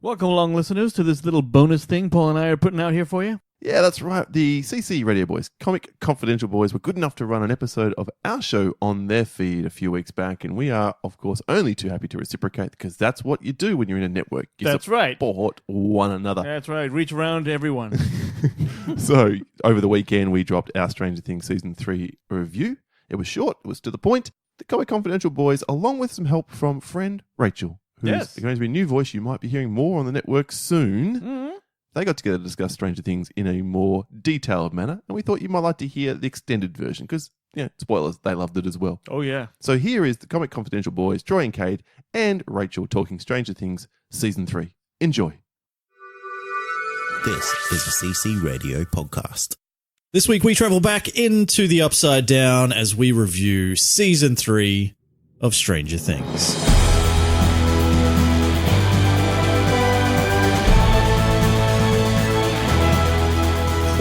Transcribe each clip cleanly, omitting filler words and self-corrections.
Welcome along, listeners, to this little bonus thing Paul and I are putting out here for you. Yeah, that's right. The CC Radio Boys, Comic Confidential Boys, were good enough to run an episode of our show on their feed a few weeks back, and we are, of course, only too happy to reciprocate because that's what you do when you're in a network. You That's right. support one another. That's right. Reach around to everyone. So, over the weekend, we dropped our Stranger Things Season 3 review. It was short. It was to the point. The Comic Confidential Boys, along with some help from friend Rachel, who's going to be a new voice you might be hearing more on the network soon. Mm-hmm. They got together to discuss Stranger Things in a more detailed manner, and we thought you might like to hear the extended version because, spoilers, they loved it as well. Oh, yeah. So here is the Comic Confidential Boys, Troy and Kade, and Rachel talking Stranger Things Season 3. Enjoy. This is the CC Radio Podcast. This week we travel back into the Upside Down as we review Season 3 of Stranger Things.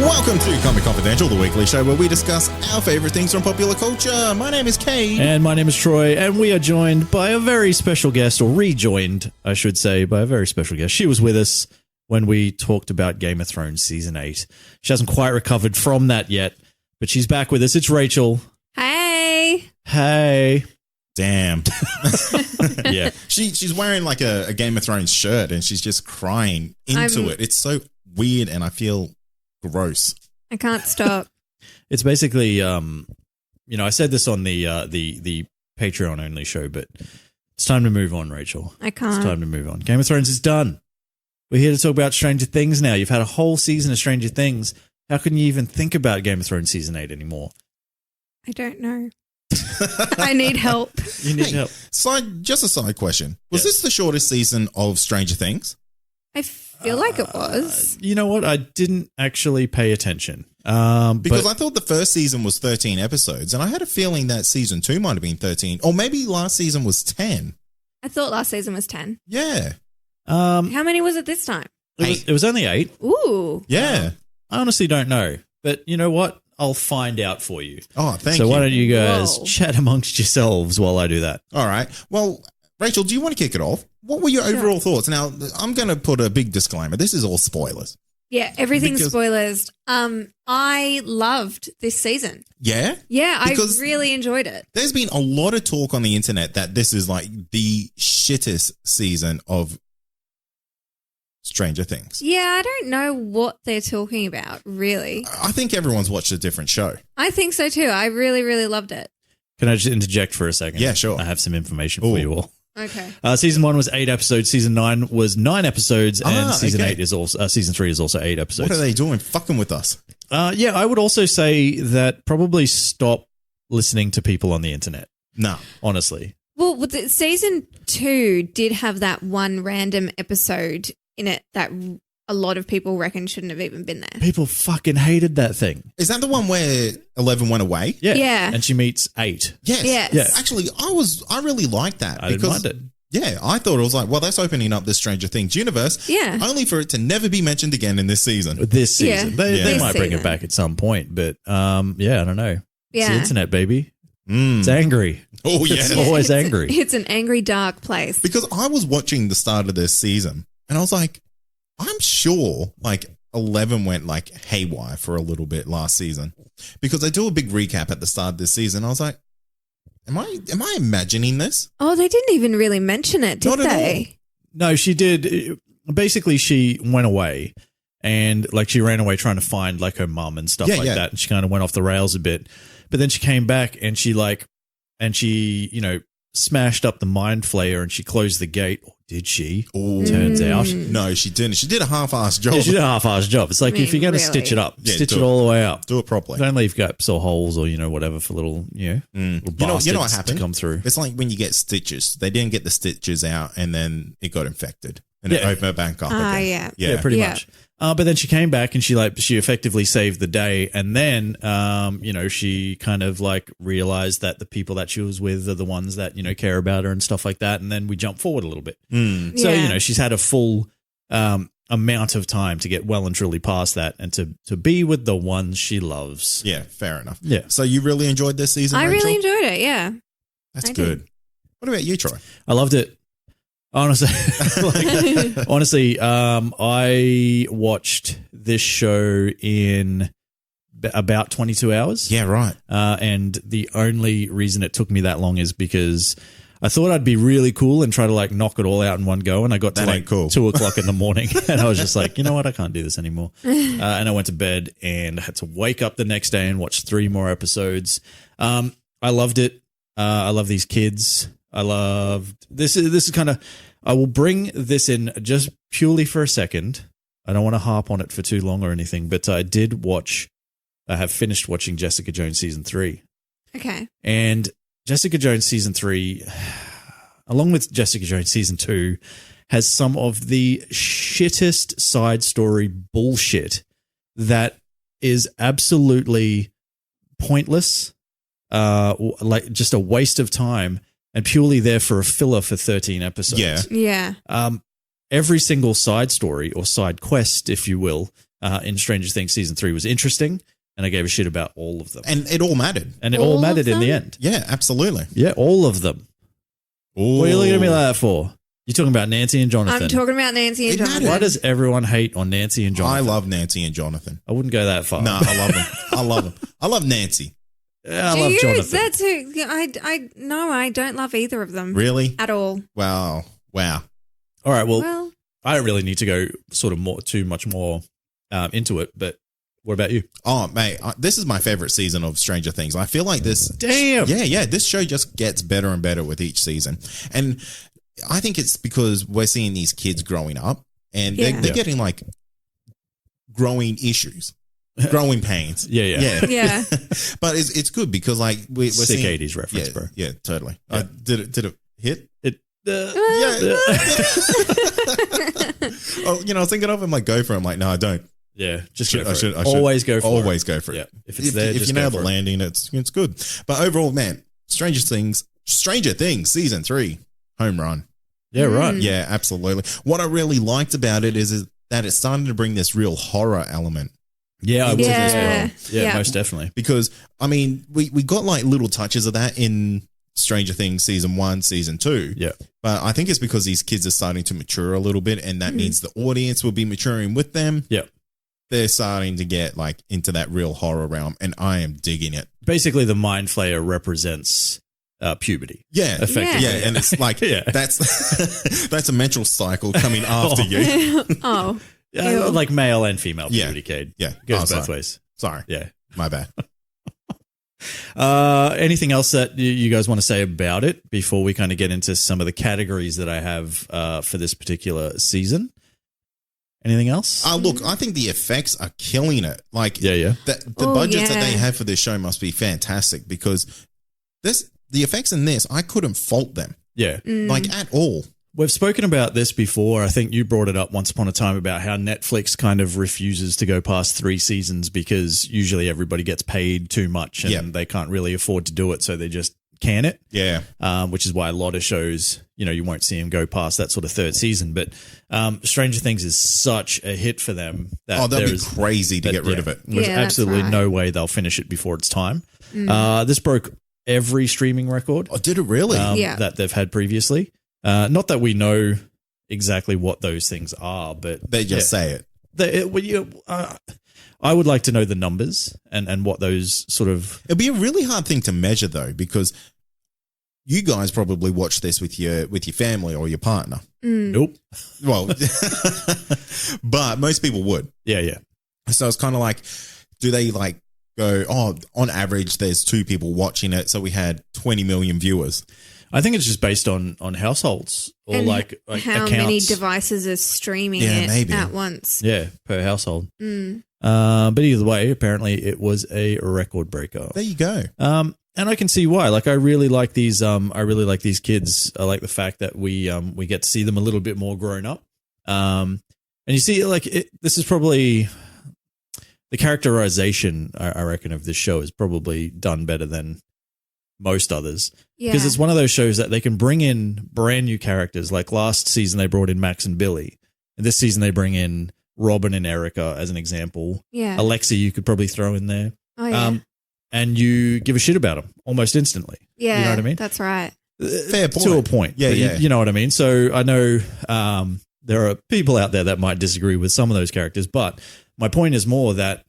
Welcome to Comic Confidential, the weekly show where we discuss our favorite things from popular culture. My name is Kade. And my name is Troy, and we are joined by a very special guest, or rejoined, I should say, by a very special guest. She was with us when we talked about Game of Thrones Season 8. She hasn't quite recovered from that yet, but she's back with us. It's Rachel. Hey. Hey. Damn. Yeah. She's wearing like a Game of Thrones shirt, and she's just crying into it. It's so weird, and I feel gross. I can't stop. It's basically, I said this on the Patreon only show, but it's time to move on, Rachel. I can't. It's time to move on. Game of Thrones is done. We're here to talk about Stranger Things now. You've had a whole season of Stranger Things. How can you even think about Game of Thrones Season 8 anymore? I don't know. I need help. You need help. Just a side question. Was this the shortest season of Stranger Things? I feel like it was. You know what? I didn't actually pay attention. Because I thought the first season was 13 episodes, and I had a feeling that season 2 might have been 13, or maybe last season was 10. I thought last season was 10. Yeah. How many was it this time? It was only 8. Ooh. Yeah. I honestly don't know. But you know what? I'll find out for you. Oh, thank you. So why don't you guys chat amongst yourselves while I do that? All right. Well, Rachel, do you want to kick it off? What were your overall thoughts? Now, I'm going to put a big disclaimer. This is all spoilers. Yeah, everything's spoilers. I loved this season. Yeah? Yeah, Because I really enjoyed it. There's been a lot of talk on the internet that this is like the shittest season of Stranger Things. Yeah, I don't know what they're talking about, really. I think everyone's watched a different show. I think so too. I really, really loved it. Can I just interject for a second? Yeah, sure. I have some information for you all. Okay. Season 1 was 8 episodes. Season 9 was 9 episodes, and season 8 is also season 3 is also 8 episodes. What are they doing? Fucking with us. Yeah, I would also say that probably stop listening to people on the internet. No, honestly. Well, season 2 did have that one random episode in it that a lot of people reckon shouldn't have even been there. People fucking hated that thing. Is that the one where 11 went away? Yeah. Yeah. And she meets 8. Yes. Yes. Yeah. Actually, I really liked that. I didn't mind it. Yeah, I thought it was like, well, that's opening up the Stranger Things universe. Yeah. Only for it to never be mentioned again in this season. This season. Yeah. They This might bring it season. back at some point, but I don't know. It's the Yeah. internet, baby. It's angry. Oh, yeah. It's always angry. It's an angry, dark place. Because I was watching the start of this season and I was like, I'm sure like 11 went like haywire for a little bit last season because I do a big recap at the start of this season. I was like, am I imagining this? Oh, they didn't even really mention it, did Not at they? No, she did. Basically, she went away and like she ran away trying to find like her mum and stuff like that. And she kind of went off the rails a bit. But then she came back and she smashed up the mind flayer and she closed the gate. Or did she? Ooh. Turns out. No, she didn't. She did a half-assed job. Yeah, she did a half-assed job. It's like if you're going to really? stitch it up, Yeah, stitch do it it. all the way up. Do it properly. Don't leave gaps or holes or, whatever for little, little You know bastards what happened? to come through. It's like when you get stitches. They didn't get the stitches out and then it got infected. And it opened it back up again. Yeah. Yeah, pretty Yeah. much. But then she came back and she effectively saved the day. And then, she kind of like realized that the people that she was with are the ones that, care about her and stuff like that. And then we jump forward a little bit. So, Yeah. she's had a full amount of time to get well and truly past that and to be with the ones she loves. Yeah, fair enough. Yeah. So you really enjoyed this season, I Rachel? really enjoyed it, yeah. That's I good. did. What about you, Troy? I loved it. Honestly, I watched this show in about 22 hours. Yeah, right. And the only reason it took me that long is because I thought I'd be really cool and try to like knock it all out in one go. And I got to That like ain't cool. 2:00 in the morning and I was just like, you know what? I can't do this anymore. And I went to bed and had to wake up the next day and watch 3 more episodes. I loved it. I love these kids. I loved this. This is kind of, I will bring this in just purely for a second. I don't want to harp on it for too long or anything, but I have finished watching Jessica Jones season 3. Okay. And Jessica Jones season 3, along with Jessica Jones season 2, has some of the shittest side story bullshit that is absolutely pointless, like just a waste of time and purely there for a filler for 13 episodes. Yeah. Yeah. Every single side story or side quest, if you will, in Stranger Things season 3 was interesting. And I gave a shit about all of them. And it all mattered. And it All all of mattered in the them? end. Yeah, absolutely. Yeah, all of them. What are you looking at me like that for? You're talking about Nancy and Jonathan. I'm talking about Nancy and It Jonathan. matters. Why does everyone hate on Nancy and Jonathan? I love Nancy and Jonathan. I wouldn't go that far. No, I love them. I love them. I love Nancy. Yeah, I Do love you? Jonathan. That's who I don't love either of them. Really? At all. Wow. All right, well, Well, I don't really need to go sort of too much more into it, but what about you? Oh, mate, this is my favorite season of Stranger Things. I feel like this. Damn. Yeah. This show just gets better and better with each season. And I think it's because we're seeing these kids growing up and they're getting like growing issues, growing pains. Yeah. yeah. But it's good because like we're Sick seeing 80s reference, yeah, bro. Yeah, totally. Yeah. Did it hit? Yeah. Oh, I was thinking of him like go for it. I'm like, no, I don't. Yeah, just I go for should- it. I should Always go for it. Always go for it. Yeah, if it's there, if just you go nail for the it. landing, it's good. But overall, man, Stranger Things season 3, home run. Yeah, right. Yeah, absolutely. What I really liked about it is that it's starting to bring this real horror element. Yeah, I would Yeah. as well. Yeah, Yeah. most definitely. Because I mean, we got like little touches of that in Stranger Things season 1, season 2. Yeah. But I think it's because these kids are starting to mature a little bit, and that means the audience will be maturing with them. Yeah. They're starting to get like into that real horror realm, and I am digging it. Basically, the Mind Flayer represents puberty. Yeah, Effectively. Yeah, and it's like Yeah. that's a menstrual cycle coming after you. Oh. Yeah, Ew. like male and female Yeah. puberty, Cade. Yeah, Goes Oh, both sorry. ways. Sorry, Yeah. my bad. Anything else that you guys want to say about it before we kind of get into some of the categories that I have for this particular season? Anything else? Look, I think the effects are killing it. Like, Yeah. the Oh, budgets that yeah. they have for this show must be fantastic because the effects in this, I couldn't fault them Yeah. like at all. We've spoken about this before. I think you brought it up once upon a time about how Netflix kind of refuses to go past 3 seasons because usually everybody gets paid too much and Yeah. they can't really afford to do it. So they just can it, Yeah, which is why a lot of shows, you won't see them go past that sort of 3rd season. But Stranger Things is such a hit for them that that'd be there's crazy to get rid of it. There's Yeah, that's absolutely right. no way they'll finish it before it's time. This broke every streaming record Oh, did it really? Yeah. that they've had previously. Not that we know exactly what those things are, but they just say it. I would like to know the numbers and what those sort of. It'd be a really hard thing to measure though, because you guys probably watch this with your family or your partner. Nope. Well, but most people would. Yeah. So it's kind of like, do they like go, oh, on average, there's 2 people watching it. So we had 20 million viewers. I think it's just based on households or And like how accounts. many devices are streaming Yeah, it maybe. at once. Yeah, per household. Mm. But either way, apparently it was a record breaker. There you go. And I can see why. Like, I really like these. I really like these kids. I like the fact that we get to see them a little bit more grown up. And you see, like, this is probably the characterization. I reckon of this show is probably done better than most others Yeah. because it's one of those shows that they can bring in brand new characters. Like last season, they brought in Max and Billy, and this season they bring in Robin and Erica as an example. Yeah. Alexi, you could probably throw in there. Oh, yeah. And you give a shit about them almost instantly. yeah. You know what I mean? That's right. Fair point. To a point. Yeah, yeah. You know what I mean? So I know there are people out there that might disagree with some of those characters, but my point is more that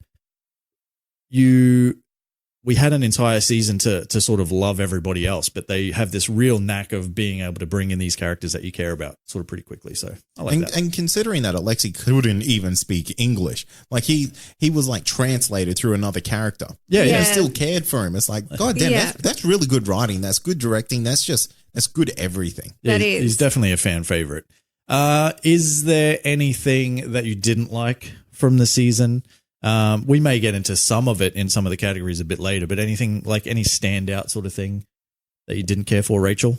we had an entire season to sort of love everybody else, but they have this real knack of being able to bring in these characters that you care about sort of pretty quickly. So I like that. And considering that Alexei couldn't even speak English, like he was like translated through another character. Yeah, And yeah. I still cared for him. It's like, God damn, Yeah. that's really good writing. That's good directing. That's good everything. Yeah, That he's is. definitely a fan favorite. Is there anything that you didn't like from the season? We may get into some of it in some of the categories a bit later, but anything like any standout sort of thing that you didn't care for, Rachel?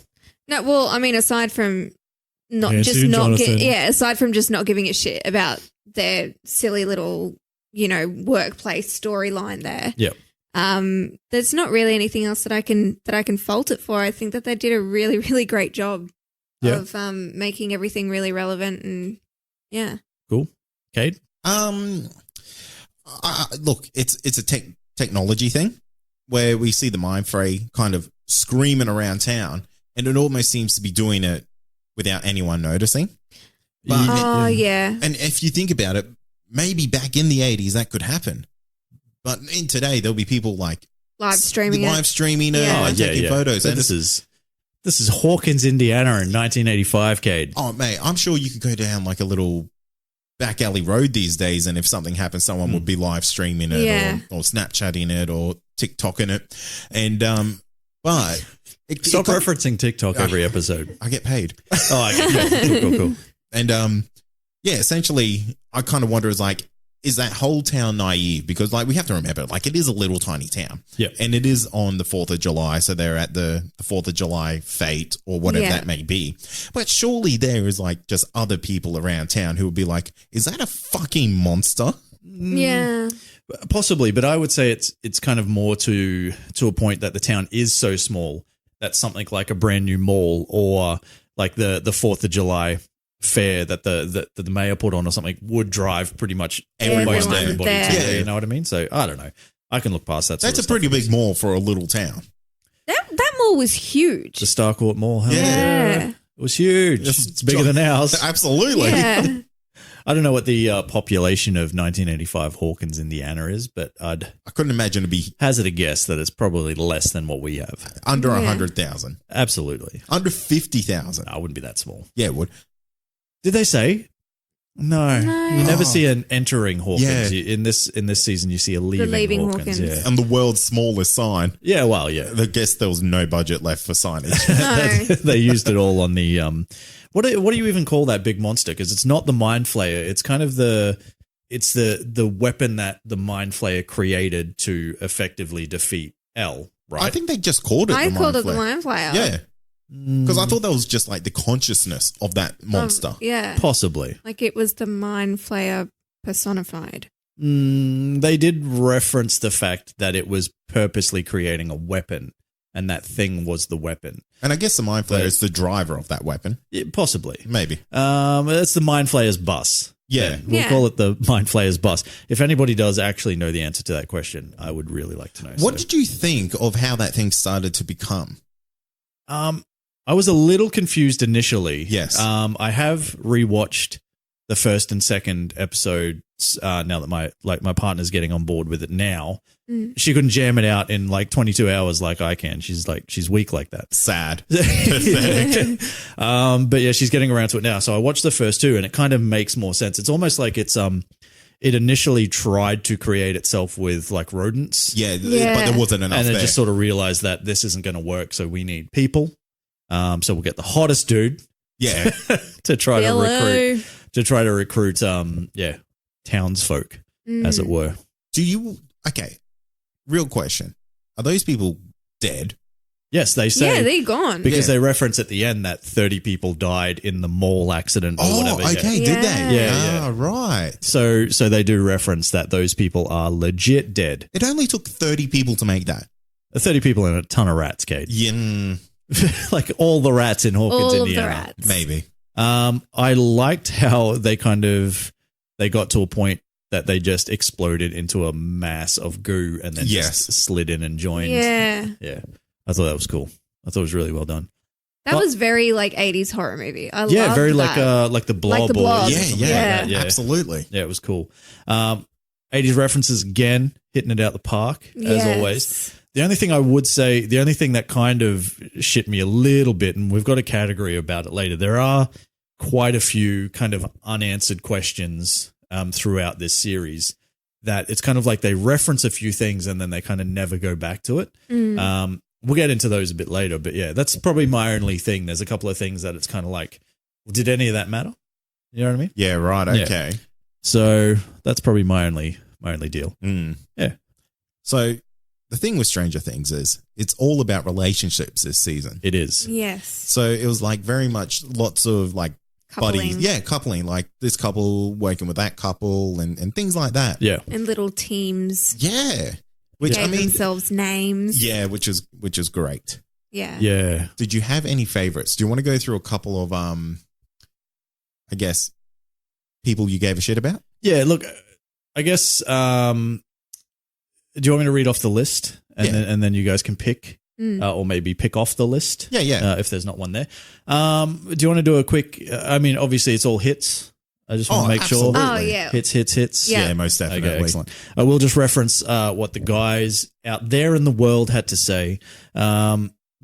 No, well, I mean, aside from Nancy and Jonathan. aside from just not giving a shit about their silly little, workplace storyline there. Yep. There's not really anything else that I can fault it for. I think that they did a really, really great job Yeah. of making everything really relevant and yeah. Cool. Cade? Look, it's a technology thing where we see the Mind Fray kind of screaming around town, and it almost seems to be doing it without anyone noticing. But Oh yeah. and if you think about it, maybe back in the 80s that could happen, but in today there'll be people like Live streaming live it. streaming it Yeah. and taking photos. So And this is Hawkins, Indiana in 1985, Cade. oh mate, I'm sure you could go down like a little back alley road these days, and if something happens, someone would be live streaming it Yeah. or Snapchatting it or TikToking it. And but Stop referencing TikTok every episode. I get paid. Oh, okay. Cool. And yeah, essentially I kind of wonder is that whole town naive? Because like we have to remember, like it is a little tiny town. Yep. And it is on the 4th of July, so they're at the 4th of July fete or whatever Yeah. that may be. But surely there is like just other people around town who would be like, is that a fucking monster? Yeah. Possibly, but I would say it's kind of more to a point that the town is so small that something like a brand new mall or like the 4th of July fair that the mayor put on or something would drive pretty much Everyone everybody there. to Yeah. there, you know what I mean? So I don't know. I can look past that. That's a sort of pretty stuff. big mall for a little town. That mall was huge. The Starcourt Mall. Hell Yeah. It was huge. It's bigger than ours. Absolutely. Yeah. I don't know what the population of 1985 Hawkins, Indiana is, but I'd I couldn't imagine to be hazard a guess that it's probably less than what we have. under Yeah. 100,000, Absolutely. under 50,000. I wouldn't be that small. Yeah, it would. Did they say? No. No. You never see an entering Hawkins. Yeah. In this season, you see a leaving, Hawkins. Hawkins. Yeah. And the world's smallest sign. Yeah, well, yeah. I guess there was no budget left for signage. No. They used it all on the what do you even call that big monster? Because it's not the Mind Flayer. It's kind of the weapon that the Mind Flayer created to effectively defeat L. Right? I think they just called it I the called Mind it the Flayer. Mind Flayer. Yeah. Because I thought that was just like the consciousness of that monster. Yeah. possibly. Like it was the Mind Flayer personified. They did reference the fact that it was purposely creating a weapon, and that thing was the weapon. And I guess the Mind Flayer But- is the driver of that weapon. Yeah, possibly. Maybe. It's the Mind Flayer's bus. Yeah. We'll Yeah. call it the Mind Flayer's bus. If anybody does actually know the answer to that question, I would really like to know. What So, did you think of how that thing started to become? I was a little confused initially. Yes. I have rewatched the first and second episodes now that my partner's getting on board with it now. Mm. She couldn't jam it out in like 22 hours like I can. She's weak like that. Sad. But yeah, she's getting around to it now. So I watched the first two and it kind of makes more sense. It's almost like it initially tried to create itself with like rodents. Yeah, Yeah. but there wasn't enough And then there. just sort of realized that this isn't going to work. So we need people. So we'll get the hottest dude yeah. to try Hello. to recruit townsfolk, as it were. Okay, real question. Are those people dead? Yes, they say. Yeah, they're gone. because Yeah. they reference at the end that 30 people died in the mall accident or Oh, whatever. yeah. okay. Did they? Yeah, Ah, right. So they do reference that those people are legit dead. It only took 30 people to make that. 30 people and a ton of rats, Kate. Yeah, Like all the rats in Hawkins, All of the Indiana. rats. maybe. I liked how they got to a point that they just exploded into a mass of goo and then Yes. just slid in and joined. Yeah. Yeah. I thought that was cool. I thought it was really well done. That was very like 80s horror movie. I Yeah, loved very that. like the Blob. Like The or Blob. something Yeah, like yeah, that. Yeah, absolutely. Yeah, it was cool. 80s references again, hitting it out the park as Yes. always. The only thing I would say, the only thing that kind of shit me a little bit, and we've got a category about it later, there are quite a few kind of unanswered questions throughout this series that it's kind of like they reference a few things and then they kind of never go back to it. We'll get into those a bit later, but yeah, that's probably my only thing. There's a couple of things that it's kind of like, did any of that matter? You know what I mean? Yeah, right. Yeah. Okay. So that's probably my only deal. Yeah. So the thing with Stranger Things is it's all about relationships this season. It is. Yes. So it was like very much lots of like Coupling. buddies. Yeah, coupling. Like this couple working with that couple and things like that. Yeah. And little teams Yeah. Which gave I mean, themselves names. yeah, which is great. Yeah. Yeah. Did you have any favorites? Do you want to go through a couple of I guess people you gave a shit about? Yeah. Look, I guess, do you want me to read off the list and then you guys can pick or maybe pick off the list? Yeah. If there's not one there. Do you want to do a quick, I mean, obviously it's all hits. I just want to make absolutely. sure. Oh, yeah. Hits. Yeah. Yeah, most definitely. Okay, excellent. I will just reference what the guys out there in the world had to say.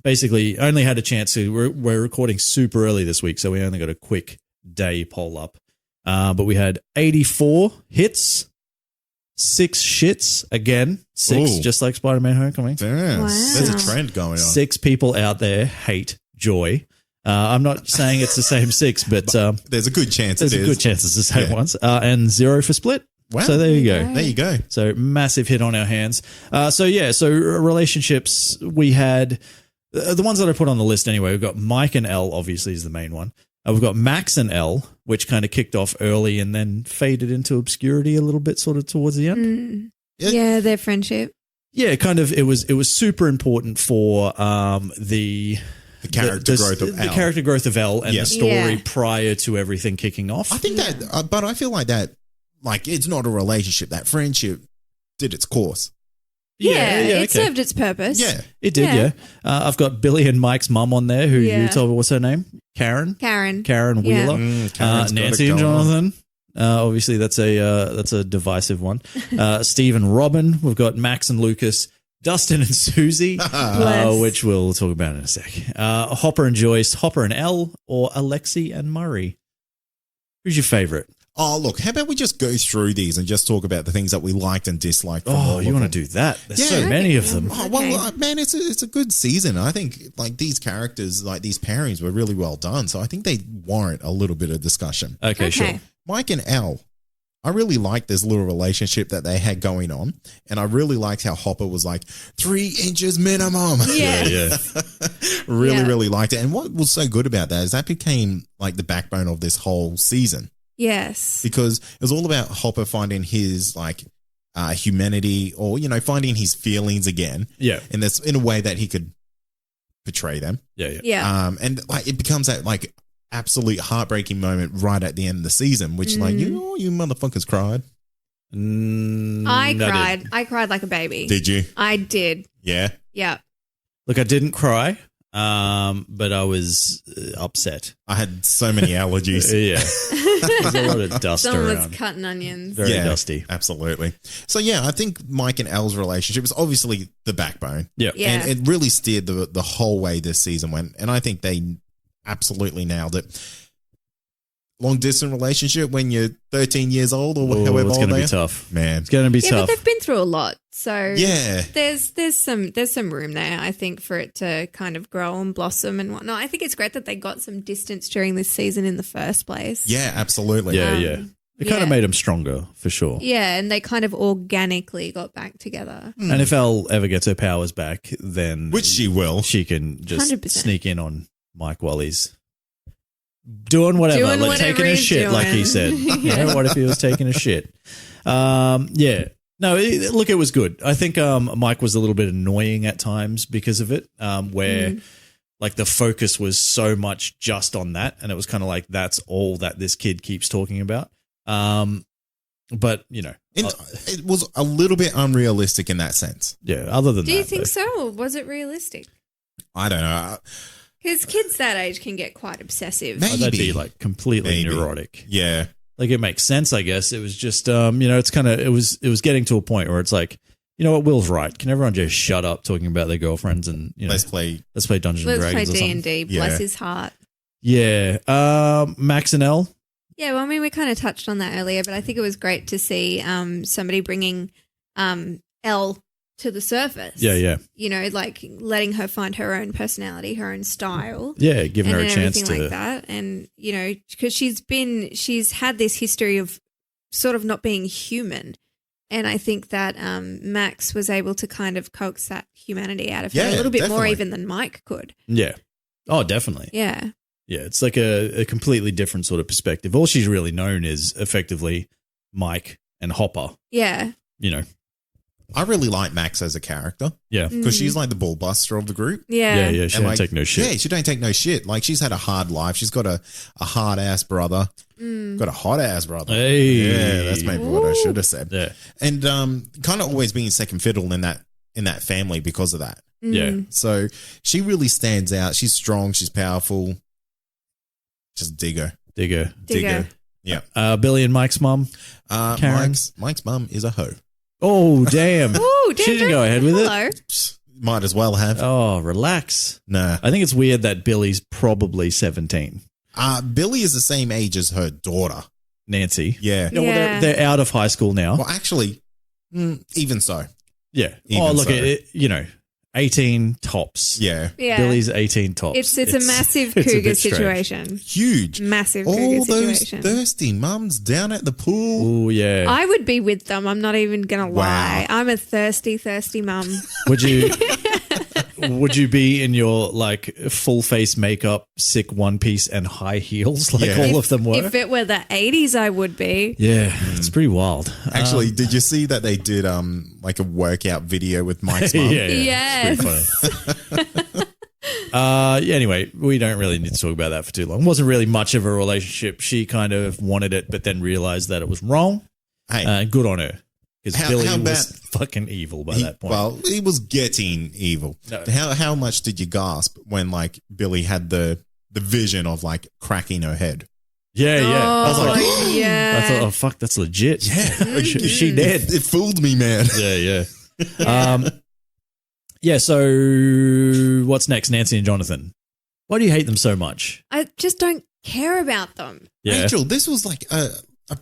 Basically, only had a chance to. We're recording super early this week, so we only got a quick day poll up. But we had 84 hits, 6 shits again, 6 Ooh. just like Spider-Man: Homecoming. Damn. Wow. There's a trend going on. 6 people out there hate Joy. I'm not saying it's the same 6, but There's a good chance there's it a is. good chance it's the same Yeah. ones. And 0 for Split. Wow. So there you go. There you go. So massive hit on our hands. So relationships, we had the ones that I put on the list anyway. We've got Mike and Elle, obviously, is the main one. We've got Max and Elle, which kind of kicked off early and then faded into obscurity a little bit sort of towards the end. Yeah, their friendship. Yeah, kind of. It was super important for the character growth of the Elle. character growth of Elle and Yeah. the story Yeah. prior to everything kicking off. I think that, but I feel like that, like it's not a relationship. That friendship did its course. Yeah, it okay. served its purpose. Yeah. It did, yeah. Yeah. I've got Billy and Mike's mum on there, who you Yeah. told me, what's her name? Karen Karen. Wheeler. Karen's got Nancy it and going on. Jonathan. Obviously, that's a divisive one. Steve and Robin. We've got Max and Lucas. Dustin and Susie, Bless. which we'll talk about in a sec. Hopper and Joyce, Hopper and Elle, or Alexi and Murray. Who's your favorite? Oh, look, how about we just go through these and just talk about the things that we liked and disliked from all Oh, of you want them? to do that? There's Yeah. so many of them. Oh, well, Okay. man, it's a good season. I think like these characters, like these pairings were really well done. So I think they warrant a little bit of discussion. Okay, sure. Okay. Mike and Elle, I really liked this little relationship that they had going on. And I really liked how Hopper was like 3 inches minimum. Yeah. really, Yeah. really liked it. And what was so good about that is that became like the backbone of this whole season Yes. because it was all about Hopper finding his like humanity or, you know, finding his feelings again. Yeah. And that's in a way that he could portray them. Yeah. Yeah. And like it becomes that like absolute heartbreaking moment right at the end of the season, which like, you motherfuckers cried. I cried. I cried like a baby. Did you? I did. Yeah. Yeah. Look, I didn't cry, but I was upset. I had so many allergies. Yeah. There's a lot of dust Someone was around. cutting onions. Very Yeah. dusty. Absolutely. So yeah, I think Mike and Elle's relationship is obviously the backbone. Yeah. Yeah. And it really steered the whole way this season went. And I think they absolutely nailed it. Long distance relationship when you're 13 years old or Oh, however it's old going to they be are. tough. Man. It's going to be Yeah, but tough. they've been through a lot. So Yeah. there's some room there, I think, for it to kind of grow and blossom and whatnot. I think it's great that they got some distance during this season in the first place. Yeah, absolutely. Yeah, Um, yeah. It kind of yeah. made them stronger for sure. Yeah, and they kind of organically got back together. And if Elle ever gets her powers back, then Which she will. she can just 100%. sneak in on Mike while he's doing whatever, Doing like whatever taking a he's shit, like he doing. said. You know, what if he was taking a shit? Yeah. No, look, it was good. I think Mike was a little bit annoying at times because of it, where like the focus was so much just on that, and it was kind of like that's all that this kid keeps talking about. But you know, It was a little bit unrealistic in that sense. yeah. Other than Do that, you think though. so, or was it realistic? I don't know. Because kids that age can get quite obsessive. Maybe. That'd be like completely Maybe. neurotic. Yeah. Like it makes sense, I guess. It was just, it's kind of, it was getting to a point where it's like, you know what, Will's right. Can everyone just shut up talking about their girlfriends and, Let's play. let's play Dungeons and Let's play Dragons or something. D&D. Yeah. Bless his heart. Yeah. Max and Elle. Yeah, well, I mean, we kind of touched on that earlier, but I think it was great to see somebody bringing Elle to the surface. Yeah. You know, like letting her find her own personality, her own style. Yeah, giving her a and chance everything to. like that. And, you know, because she's had this history of sort of not being human. And I think that Max was able to kind of coax that humanity out of her Yeah, a little bit more definitely. even than Mike could. Yeah. Oh, definitely. Yeah. Yeah, it's like a completely different sort of perspective. All she's really known is effectively Mike and Hopper, Yeah. you know. I really like Max as a character Yeah. because she's like the ball buster of the group. Yeah. Yeah, she And, don't like, take no shit. Yeah, she don't take no shit. Like she's had a hard life. She's got a hard ass brother. Got a hot ass brother. Hey. Yeah, that's maybe what I should have said. Yeah. And kind of always being second fiddle in that family because of that. Yeah. So she really stands out. She's strong. She's powerful. Just dig her. Digger. Digger. Yeah. Billy and Mike's mom. Karen? Mike's mum is a hoe. Oh, damn. Ooh, She didn't go ahead with it. Hello. Psst, might as well have. Oh, relax. Nah. I think it's weird that Billy's probably 17. Billy is the same age as her daughter. Nancy. Yeah. Yeah, well, Yeah. they're out of high school now. Well, actually, even so. Yeah. Even Oh, look, so. 18 tops. Yeah. Yeah. Billy's 18 tops. It's a massive it's a cougar bit strange. situation. Huge. Massive All cougar those situation. thirsty mums down at the pool. Oh, yeah. I would be with them. I'm not even going to Wow. lie. I'm a thirsty mum. Would you would you be in your like full face makeup, sick one piece and high heels like Yeah. all of them were? If it were the 80s, I would be. Yeah, it's pretty wild. Actually, did you see that they did like a workout video with Mike's mum? yeah, Yes. it's pretty funny. Yeah, anyway, we don't really need to talk about that for too long. It wasn't really much of a relationship. She kind of wanted it, but then realized that it was wrong. Hey, Good on her. Because How- Billy how was about- fucking evil by he- that point. well, he was getting evil. No. How much did you gasp when like Billy had the vision of like cracking her head? yeah. I was like, Oh, yeah. I thought, oh fuck, that's legit. Yeah. she dead. It fooled me, man. Yeah. Yeah, so what's next, Nancy and Jonathan? Why do you hate them so much? I just don't care about them. Yeah. Rachel, this was like a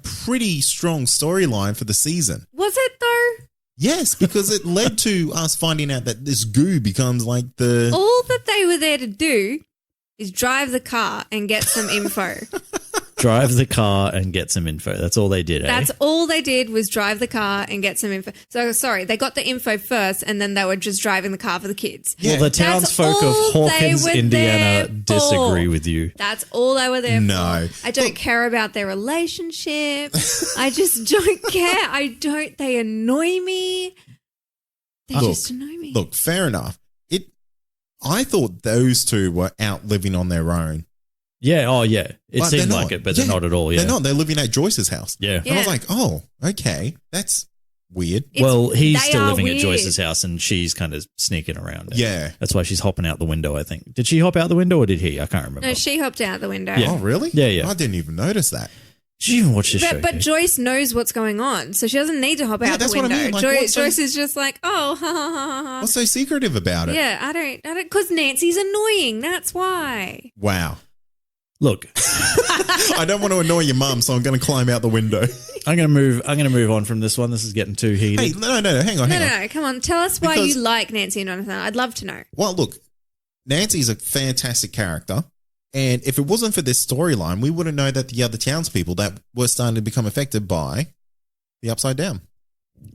pretty strong storyline for the season. Was it though? Yes, because it led to us finding out that this goo becomes like the All that they were there to do is drive the car and get some info. Drive the car and get some info. That's all they did, eh? That's all they did was drive the car and get some info. So, sorry, they got the info first and then they were just driving the car for the kids. Well, the townsfolk of all they Hawkins, were Indiana there disagree for. with you. That's all they were there No. for. I don't care about their relationship. I just don't care. They annoy me. They Look, just annoy me. Look, fair enough. I thought those two were out living on their own. Yeah, oh yeah. It But seemed they're like not. it, but they're Yeah, not at all, yeah. They're not. They're living at Joyce's house. Yeah. And I was like, oh, okay. That's weird. Well, he's they still are living at weird. Joyce's house and she's kind of sneaking around. Yeah. That's why she's hopping out the window, I think. Did she hop out the window or did he? I can't remember. No, she hopped out the window. Yeah. Oh, really? Yeah. I didn't even notice that. Did you even watch this show? But Kate? Joyce knows what's going on, so she doesn't need to hop Yeah, out the that's what I window. mean. Like, Joyce, what's so- Joyce is just like, oh, ha ha ha ha. What's so secretive about it? Yeah, I don't, because Nancy's annoying. That's why. Wow. Look, I don't want to annoy your mum, so I'm going to climb out the window. I'm gonna move on from this one. This is getting too heated. Hey, no, hang on. No, come on. Tell us why Because- you like Nancy and Jonathan. I'd love to know. Well, look, Nancy's a fantastic character. And if it wasn't for this storyline, we wouldn't know that the other townspeople that were starting to become affected by the Upside Down.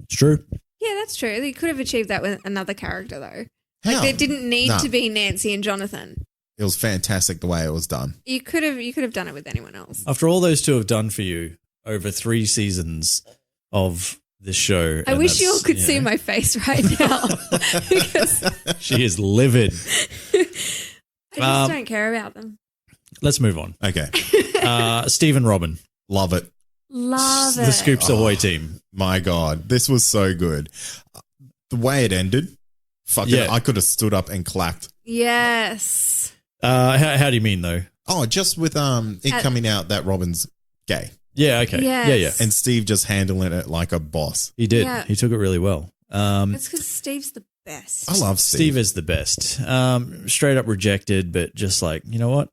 It's true. Yeah, that's true. They could have achieved that with another character, though. How? Like, there didn't need No. to be Nancy and Jonathan. It was fantastic the way it was done. You could have done it with anyone else. After all those two have done for you over 3 seasons of this show. I and wish you all that's, could see know, my face right now because She is livid. I just don't care about them. Let's move on. Okay. Steve and Robin, Love it. Love it. the Scoops Ahoy team. My God. This was so good. The way it ended, fucking, Yeah. I could have stood up and clapped. Yes. How do you mean though? Oh, just with it coming out that Robin's gay. Yeah, okay. Yes. Yeah. And Steve just handling it like a boss. He did. Yeah. He took it really well. It's because Steve's the best. I love Steve is the best. Straight up rejected, but just like, you know what?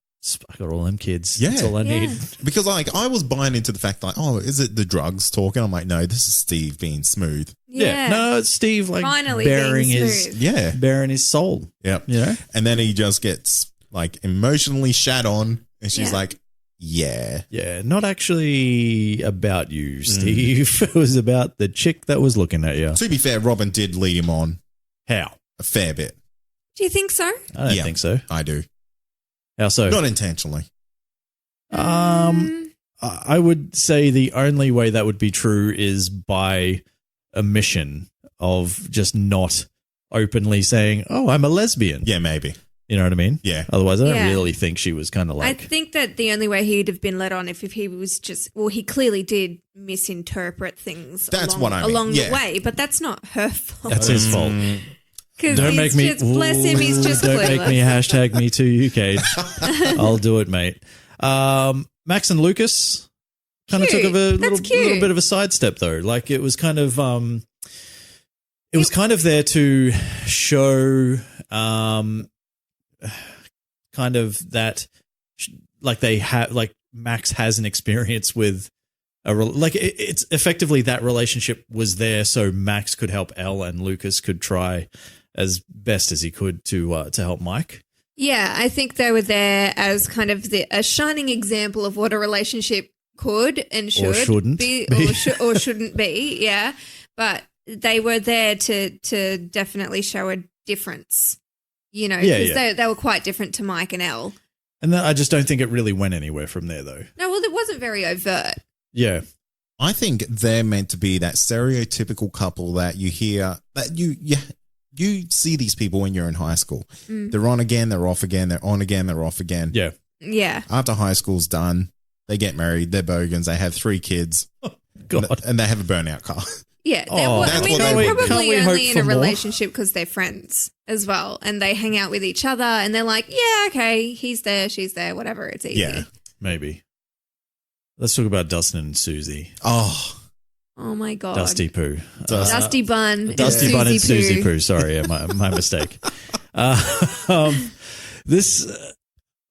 I got all them kids. Yeah. That's all I need. Because like I was buying into the fact like, oh, is it the drugs talking? I'm like, no, this is Steve being smooth. Yeah. No, it's Steve like Finally bearing being his smooth. bearing his soul. Yep. You know? And then he just gets like emotionally shat on, and she's Yeah. like, yeah. Yeah. Not actually about you, Steve. It was about the chick that was looking at you. To be fair, Robin did lead him on How? a fair bit. Do you think so? I don't Yeah. think so. I do. How so? Not intentionally. I would say the only way that would be true is by omission of just not openly saying, "Oh, I'm a lesbian." Yeah, maybe. You know what I mean? Yeah. Otherwise, I don't Yeah. really think she was kind of I like. think that the only way he'd have been let on if he was just, well, he clearly did misinterpret things That's along, what I mean. along Yeah. the way, but that's not her fault. That's his fault. Because Don't make me. bless him, he's just Don't clueless. make me hashtag me too, you Cade. I'll do it, mate. Max and Lucas kind of took Cute. a That's little cute. bit of a sidestep though. Like it was kind of it was kind of there to show kind of that like they have like Max has an experience with it's effectively that relationship was there so Max could help Elle and Lucas could try as best as he could to help Mike. Yeah, I think they were there as kind of a shining example of what a relationship could and should shouldn't be, be. or shouldn't be. Yeah, but they were there to definitely show a difference. You know, because they were quite different to Mike and Elle. And then I just don't think it really went anywhere from there though. No, well, it wasn't very overt. Yeah. I think they're meant to be that stereotypical couple that you hear that you see these people when you're in high school. They're on again, they're off again, they're on again, they're off again. Yeah. Yeah. After high school's done, they get married, they're bogans, they have 3 kids, God. and they have a burnout car. Yeah, Oh, that's what they're they want. probably Can't we hope only in for a more? relationship because they're friends as well, and they hang out with each other, and they're like, yeah, okay, he's there, she's there, whatever, it's easy. Yeah. Maybe. Let's talk about Dustin and Susie. Oh, Oh my god, Dusty Poo. Dusty Bun, Dusty Bun and Susie Susie Poo. Sorry, yeah, my mistake. This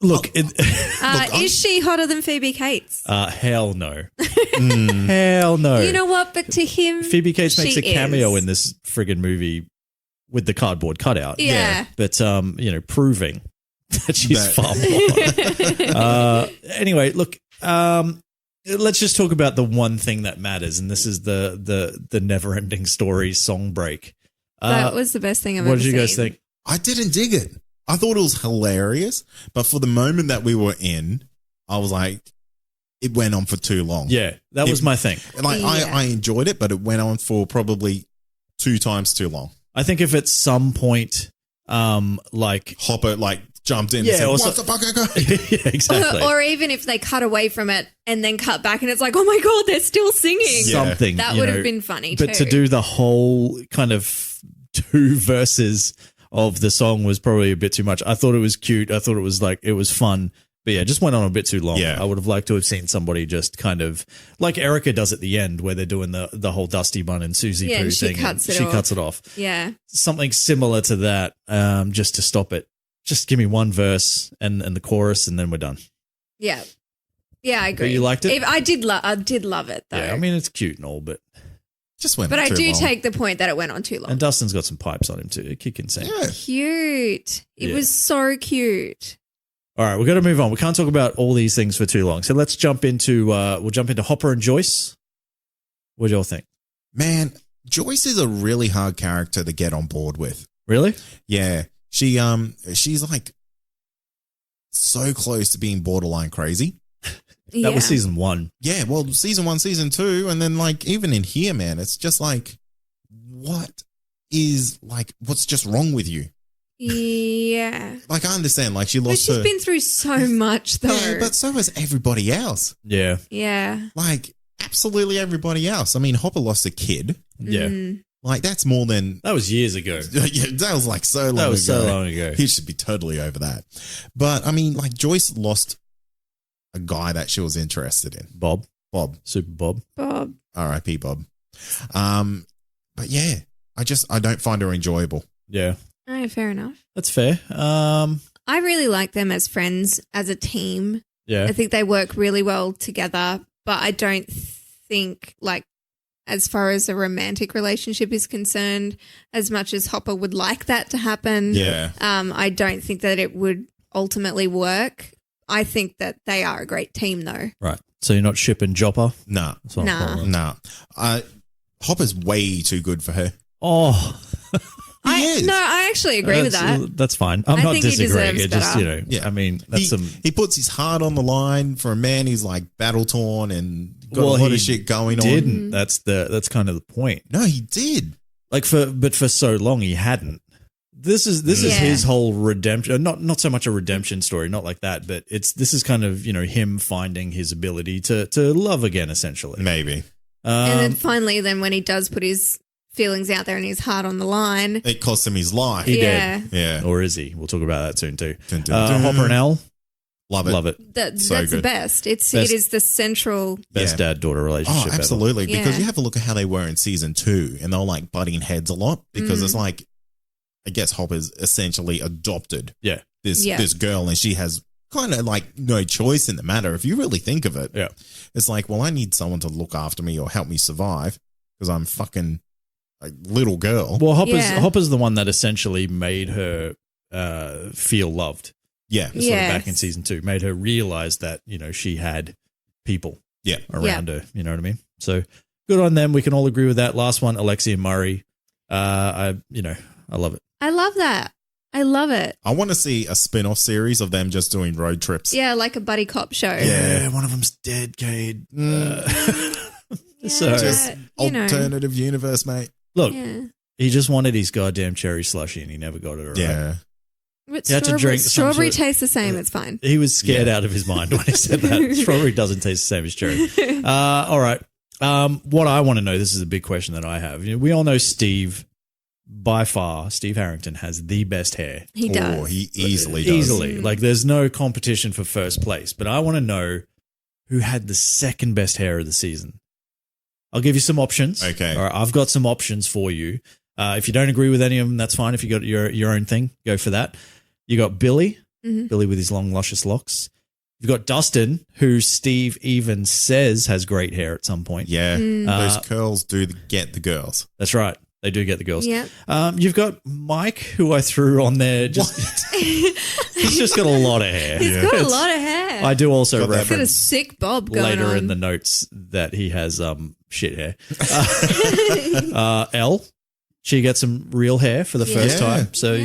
look, is she hotter than Phoebe Cates? hell no, hell no. You know what? But to him, Phoebe Cates makes she a cameo is. in this friggin' movie with the cardboard cutout. Yeah. but proving that she's That- far more. Anyway, look. Let's just talk about the one thing that matters, and this is the never-ending story song break. That was the best thing I've What ever did you guys seen. think? I didn't dig it. I thought it was hilarious, but for the moment that we were in, I was like, it went on for too long. Yeah, that was my thing. Like Yeah. I enjoyed it, but it went on for probably 2 times too long. I think if at some point, like, Hopper like jumped in Yeah, and said, also- what the fuck? yeah, exactly, Or even if they cut away from it and then cut back, and it's like, oh my god, they're still singing. Yeah. something That you would know. have been funny too. But to do the whole kind of 2 verses of the song was probably a bit too much. I thought it was cute. I thought it was fun. But yeah, it just went on a bit too long. Yeah. I would have liked to have seen somebody just kind of like Erica does at the end where they're doing the whole Dusty Bun and Susie Yeah, Poo and she thing. cuts it she off. cuts it off. yeah. Something similar to that, just to stop it. Just give me one verse and the chorus, and then we're done. Yeah. Yeah, I agree. you liked it? I did love it though. Yeah, I mean it's cute and all, but Just went but on I too do long. take the point that it went on too long. and Dustin's got some pipes on him too. He can sing. Yeah. Cute. It Yeah. was so cute. All right, we've got to move on. We can't talk about all these things for too long. So let's jump into Hopper and Joyce. What do y'all think? Man, Joyce is a really hard character to get on board with. Really? Yeah. She's like so close to being borderline crazy. That was season 1. Yeah, well, season 1, season 2, and then like even in here, man, it's just like what's just wrong with you? Yeah. Like I understand, like she But lost she's her been through so much though. Yeah, but so has everybody else. Yeah. yeah. Like absolutely everybody else. I mean, Hopper lost a kid. Yeah. Mm. Like, that's more than... That was years ago. Yeah, that was like so long ago. That was so long ago. He should be totally over that. But, I mean, like, Joyce lost a guy that she was interested in. Bob. Super Bob. Bob. R.I.P. Bob. But yeah, I don't find her enjoyable. Yeah. Oh, fair enough. That's fair. I really like them as friends, as a team. Yeah. I think they work really well together, but I don't think, like, as far as a romantic relationship is concerned, as much as Hopper would like that to happen, Yeah. I don't think that it would ultimately work. I think that they are a great team, though. Right. So you're not shipping Jopper? Nah. That's not a Nah. problem. Nah. Hopper's way too good for her. Oh. He is. No, I actually agree with that. That's fine. I'm I not think he disagreeing. deserves It just, better. Yeah. I mean, that's He puts his heart on the line for a man who's like battle torn and got Well, a lot he of shit going on. didn't. That's kind of the point. No, he did. Like but for so long he hadn't. This is Yeah. his whole redemption. Not so much a redemption story, not like that, but this is kind of, him finding his ability to love again, essentially. Maybe. And then finally, when he does put his feelings out there and his heart on the line. It cost him his life. He Yeah. did. Yeah. Or is he? We'll talk about that soon too. Dun, dun, dun. Hopper and Elle, Love it. love it. So That's the good. best. It Best- is the central. Best Yeah. dad-daughter relationship Oh, absolutely. Yeah. Because you have a look at how they were in season 2 and they're like butting heads a lot because it's like, I guess Hopper's essentially adopted Yeah. this girl and she has kind of like no choice in the matter. If you really think of it, Yeah. it's like, well, I need someone to look after me or help me survive because I'm fucking a little girl. Well, Yeah. Hopper's the one that essentially made her feel loved. Yeah. Sort of back in season 2, made her realize that, she had people Yeah. around her. You know what I mean? So good on them. We can all agree with that. Last one, Alexia Murray. I love it. I love that. I love it. I want to see a spin-off series of them just doing road trips. Yeah, like a buddy cop show. Yeah. One of them's dead, Cade. Yeah, So- Just you know. alternative universe, mate. Look, Yeah. he just wanted his goddamn cherry slushy and he never got it right. Yeah. But You had to drink some strawberry sort of- tastes the same. It's fine. He was scared out of his mind when he said that. Strawberry doesn't taste the same as cherry. All right. What I want to know, this is a big question that I have. We all know Steve, by far, Steve Harrington has the best hair. He does. Oh, he easily does. Easily. Like there's no competition for first place. But I want to know who had the second best hair of the season. I'll give you some options. Okay. All right, I've got some options for you. If you don't agree with any of them, that's fine. If you got your own thing, go for that. You got Billy, Billy with his long, luscious locks. You've got Dustin, who Steve even says has great hair at some point. Yeah. Mm. Those curls do get the girls. That's right. They do get the girls. Yeah. You've got Mike, who I threw on there. He's just got a lot of hair. He's got a lot of hair. I do also Got that He's got a reference sick bob going later on. in the notes that he has shit hair. Elle, she gets some real hair for the first Yeah. time. So,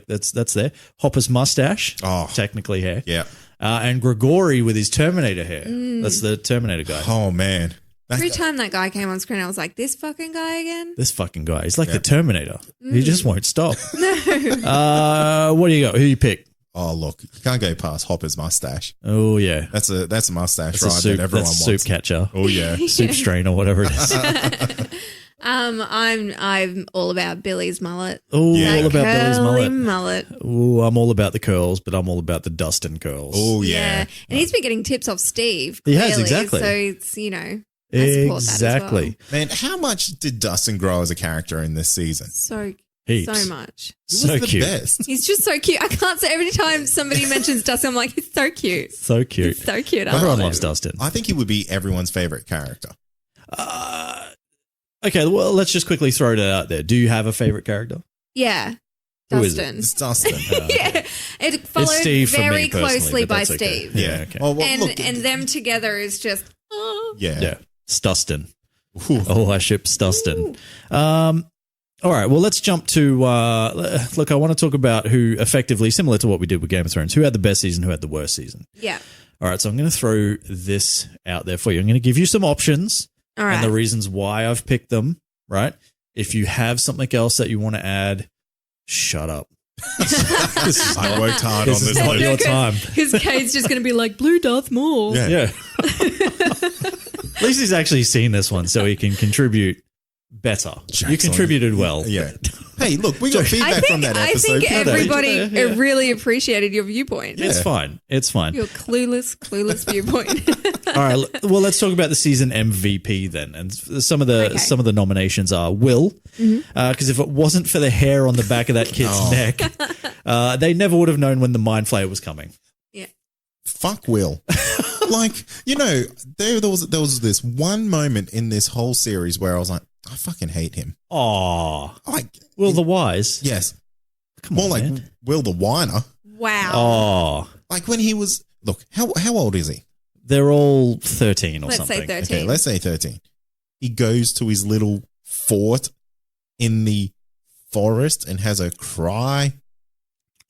that's there. Hopper's mustache, Oh. technically hair. Yeah. And Grigori with his Terminator hair. That's the Terminator guy. Oh, man. Every time that guy came on screen, I was like, this fucking guy again? This fucking guy. He's like the Terminator. He just won't stop. What do you got? Who you pick? Oh, look. You can't go past Hopper's mustache. Oh, yeah. That's a mustache, That's right? a soup, that everyone that's a wants. soup catcher. Oh, yeah. Soup strain or whatever it is. I'm all about Billy's mullet. Oh, Yeah. all about Billy's Curly mullet. mullet. Oh, I'm all about the curls, but I'm all about the Dustin curls. Oh, yeah. And he's been getting tips off Steve. He has, clearly, exactly. So it's, I support that as Exactly. well. Man, how much did Dustin grow as a character in this season? So Heaps. much. He was So the cute. best. He's just so cute. I can't say every time somebody mentions Dustin, I'm like, he's so cute. So cute. He's so cute. I Everyone love loves him. Dustin. I think he would be everyone's favorite character. Okay, well, let's just quickly throw it out there. Do you have a favorite character? Yeah. Who is it? Dustin. It's Dustin. Yeah. It followed Steve for me very personally, closely but by that's okay. Steve. Yeah, okay. Oh, well, And look. and them together is just yeah. Yeah, Dustin. Oh, I ship Dustin. All right, well, let's jump to look, I want to talk about who effectively, similar to what we did with Game of Thrones, who had the best season, who had the worst season. yeah. All right, so I'm going to throw this out there for you. I'm going to give you some options All right. and the reasons why I've picked them, right? If you have something else that you want to add, shut up. This is I worked hard on this is this not one. your time. His Kate's just going to be like, Blue Darth Maul. Yeah. Yeah. At least he's actually seen this one so he can contribute better. Jokes You on contributed well. Yeah. Hey, look, we got feedback from that I episode. think Friday. everybody really appreciated your viewpoint. It's fine. It's fine. Your clueless viewpoint. All right. Well, let's talk about the season MVP then. And some of the nominations are Will, because if it wasn't for the hair on the back of that kid's neck, they never would have known when the Mind Flayer was coming. Yeah. Fuck Will. Like, you know, there was this one moment in this whole series where I was like, I fucking hate him. Aw. Like, Will the Wise. yes. Come More on, like man. Will the Whiner. Wow. Oh. Like when he was, look, how old is he? They're all 13 or Let's something. say 13. Okay, let's say 13. He goes to his little fort in the forest and has a cry.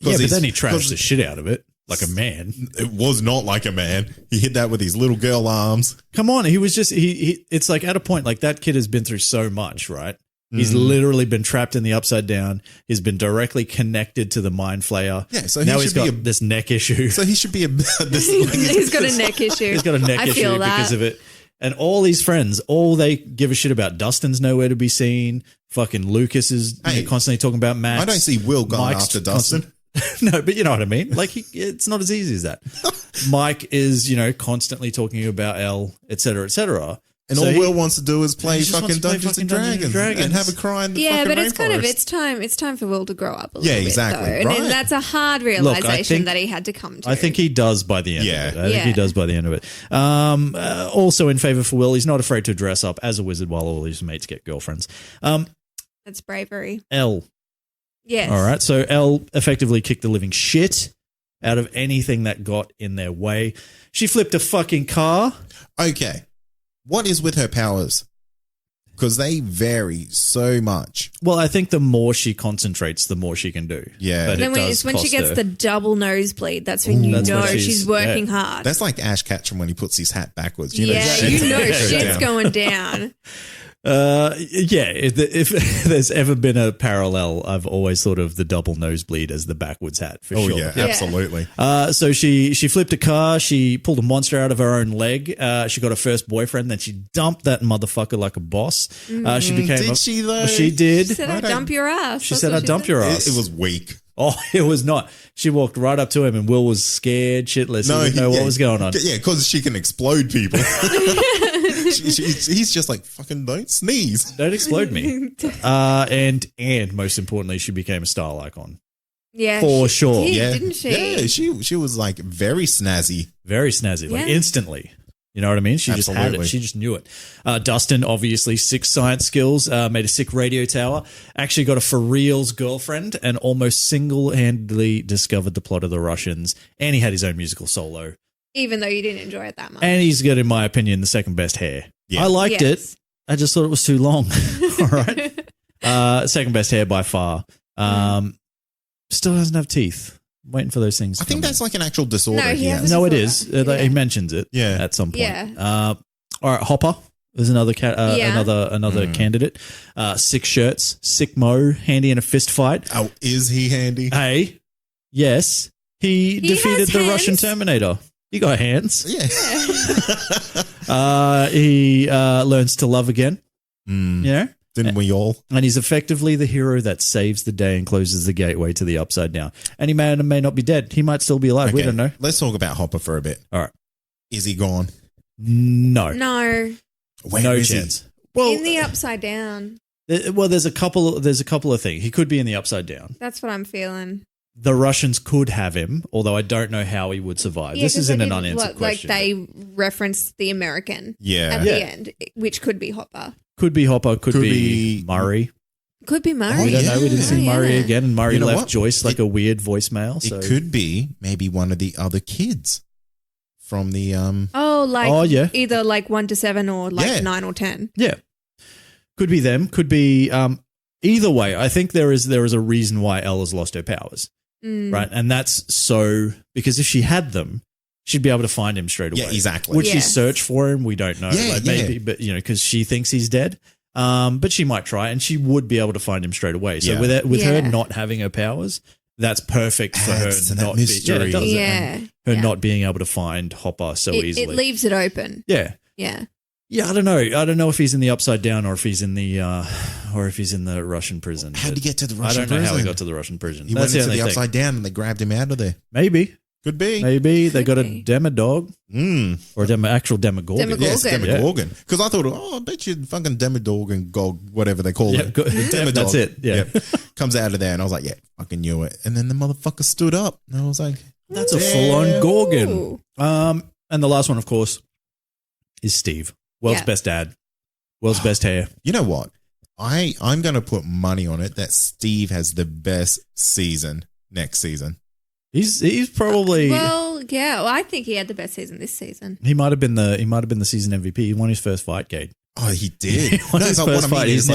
Yeah, but then he 'cause trashed the shit out of it like a man. It was not like a man. He hit that with his little girl arms. Come on, he was just he it's like at a point like that kid has been through so much, right? He's literally been trapped in the Upside Down. He's been directly connected to the Mind Flayer. Yeah, so he now should he's got be this neck issue. So he should be He's got a neck issue. He's got a neck I issue feel that. because of it. And all these friends, all they give a shit about. Dustin's nowhere to be seen. Fucking Lucas is Hey, constantly talking about Max. I don't see Will going Mike's after Dustin. No, but you know what I mean? Like, it's not as easy as that. Mike is, constantly talking about Elle, et cetera, et cetera. And So all he- Will wants to do is play he just wants fucking to play Dungeons fucking and Dungeons and Dragons and Dragons. have a cry in the Yeah, fucking but it's kind of rainforest. it's time for Will to grow up a little Yeah, bit. exactly, Though. right. And that's a hard I realization think- that he had to come to. I think he does by the end Yeah. of it. I think he Yeah. does by the end of it. Also in favor for Will, he's not afraid to dress up as a wizard while all his mates get girlfriends. That's bravery. Elle. Yes. All right. So Elle effectively kicked the living shit out of anything that got in their way. She flipped a fucking car. Okay. What is with her powers? Because they vary so much. Well, I think the more she concentrates, the more she can do. Yeah. But And then it when, does it's when she cost gets her. the double nosebleed, that's when you That's when know she's- she's working yeah. hard. That's like Ash Ketchum when he puts his hat backwards. You know, yeah, shit's you know going shit's down. going down. Yeah, if there's ever been a parallel, I've always thought of the double nosebleed as the backwards hat for Oh, sure. yeah, Yeah. absolutely. So she flipped a car. She pulled a monster out of her own leg. She got her first boyfriend. Then she dumped that motherfucker like a boss. She became. Did she, though? She did. She said, I "I don't- dump your ass." She That's said, what "I dumped your ass." It was weak. Oh, it was not. She walked right up to him, and Will was scared shitless. He didn't know what was going on. Yeah, because she can explode people. He's just like, fucking don't sneeze. Don't explode me. And most importantly, she became a style icon. Yeah, For she sure. did, Yeah. didn't she? Yeah, she was like very snazzy. Very snazzy, like Yeah. instantly. You know what I mean? She just had Absolutely. it. She just knew it. Dustin, obviously, sick science skills, made a sick radio tower, actually got a for reals girlfriend, and almost single-handedly discovered the plot of The Russians. And he had his own musical solo. Even though you didn't enjoy it that much. And he's got, in my opinion, the second best hair. Yeah. I liked it. Yes. I just thought it was too long. All right. Second best hair by far. Still doesn't have teeth. Waiting for those things. I to think come that's like an actual disorder. No, he he has has. a No, it disorder. is. Yeah. He mentions it. Yeah. At some point. Yeah. All right, Hopper. There's another Yeah. another candidate. Sick shirts, sick mo, handy in a fist fight. Oh, is he handy? Hey, yes, he defeated has the Russian hands. Terminator. He got hands. Yeah. He learns to love again. Mm, You know, didn't we all? and he's effectively the hero that saves the day and closes the gateway to the Upside Down. And he may or may not be dead. He might still be alive. We Okay, don't know. Let's talk about Hopper for a bit. All right, Is he gone? no, No, Where no is he? chance. Well, in the upside down. there's a couple of things. He could be in the Upside Down. That's what I'm feeling. The Russians could have him, although I don't know how he would survive. Yeah, This 'cause isn't they an did unanswered look question. Like they referenced the American Yeah. at Yeah. the end, which could be Hopper. Could be Hopper, could Could be be- Murray. Could be Murray. We don't know. We didn't see Oh, Murray yeah. again, and Murray You know left what? Joyce like a weird voicemail. So It could be maybe one of the other kids from the Oh, like Oh, yeah. either like 1 to 7 or like Yeah. 9 or 10. yeah, could be them. Could be either way. I think there is a reason why Elle has lost her powers, Mm. right? And that's so because if she had them, she'd be able to find him straight away. Yeah, exactly. Would she Yes. search for him? We don't know. Yeah, like yeah. maybe, but because she thinks he's dead. But she might try, and she would be able to find him straight away. So Yeah. with her Yeah. not having her powers, that's perfect for her Adds to that not mystery. Be, yeah, it does. Yeah. And her Yeah. not being able to find Hopper so It easily. leaves it open. Yeah. Yeah. Yeah, I don't know. I don't know if he's in the Upside Down or if he's in the Russian prison. How'd he get to the Russian I don't know how he prison? got to the Russian prison. He That's went into only the thing. Upside Down and they grabbed him out of there. Maybe Could be. they got a be. demodog or actual demogorgon. Demogorgon. Yes, Yeah. Demogorgon. Because I thought, I bet you fucking Demogorgon, Gog, whatever they call it. Demodog. That's it. Yeah. Comes out of there and I was like, yeah, fucking knew it. And then the motherfucker stood up and I was like, That's a full-on Gorgon. Ooh. And the last one, of course, is Steve. World's Yeah. best dad. World's best hair. you know what? I'm going to put money on it that Steve has the best season next season. He's probably Well, yeah. Well, I think he had the best season this season. he might have been the season MVP. He won his first fight, Kate. Oh, he did. He won No, his but what first I mean fight. is,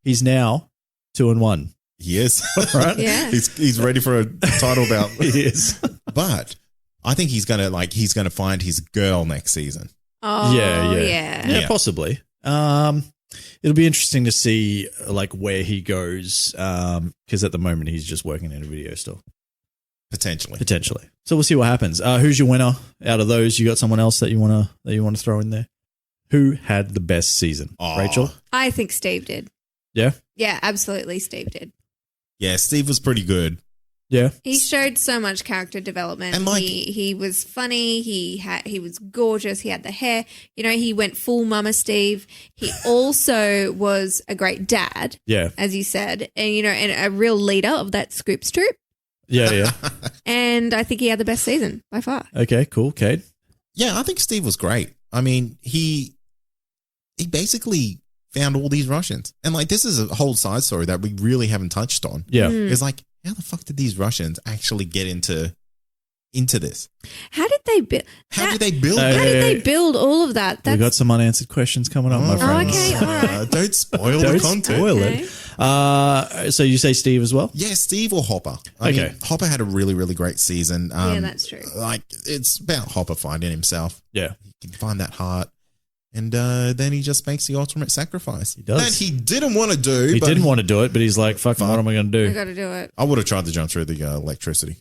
He's now 2-1. he is. Right? Yeah. He's ready for a title bout. He is. But I think he's going to find his girl next season. Oh, Yeah. yeah. Yeah, possibly. It'll be interesting to see like where he goes. Because at the moment he's just working in a video store. Potentially. So we'll see what happens. Who's your winner out of those? You got someone else that you wanna throw in there? Who had the best season? Oh. Rachel? I think Steve did. Yeah? Yeah, absolutely. Steve did. Yeah, Steve was pretty good. Yeah. He showed so much character development. And, like- he was funny. He was gorgeous. He had the hair. You know, he went full Mama Steve. He also was a great dad, Yeah. as you said, and you know, and a real leader of that Scoops troop. Yeah. And I think he had the best season by far. Okay, cool. Kate? Yeah, I think Steve was great. I mean, he basically found all these Russians. And like this is a whole side story that we really haven't touched on. Yeah. It's like, how the fuck did these Russians actually get into this? How did they build? How did they build Hey, that? How did they build all of that? We got some unanswered questions coming up, my Oh, friends. okay, all right. Don't spoil the Don't content. spoil Okay. it. So you say Steve as well? Yeah, Steve or Hopper. I Okay. mean, Hopper had a really, really great season. Yeah, that's true. Like, it's about Hopper finding himself. Yeah. He can find that heart. And then he just makes the ultimate sacrifice. He does. That he didn't want to do. He but didn't want to do it, but he's like, fuck, what am I going to I do? got to do it. I would have tried to jump through the electricity.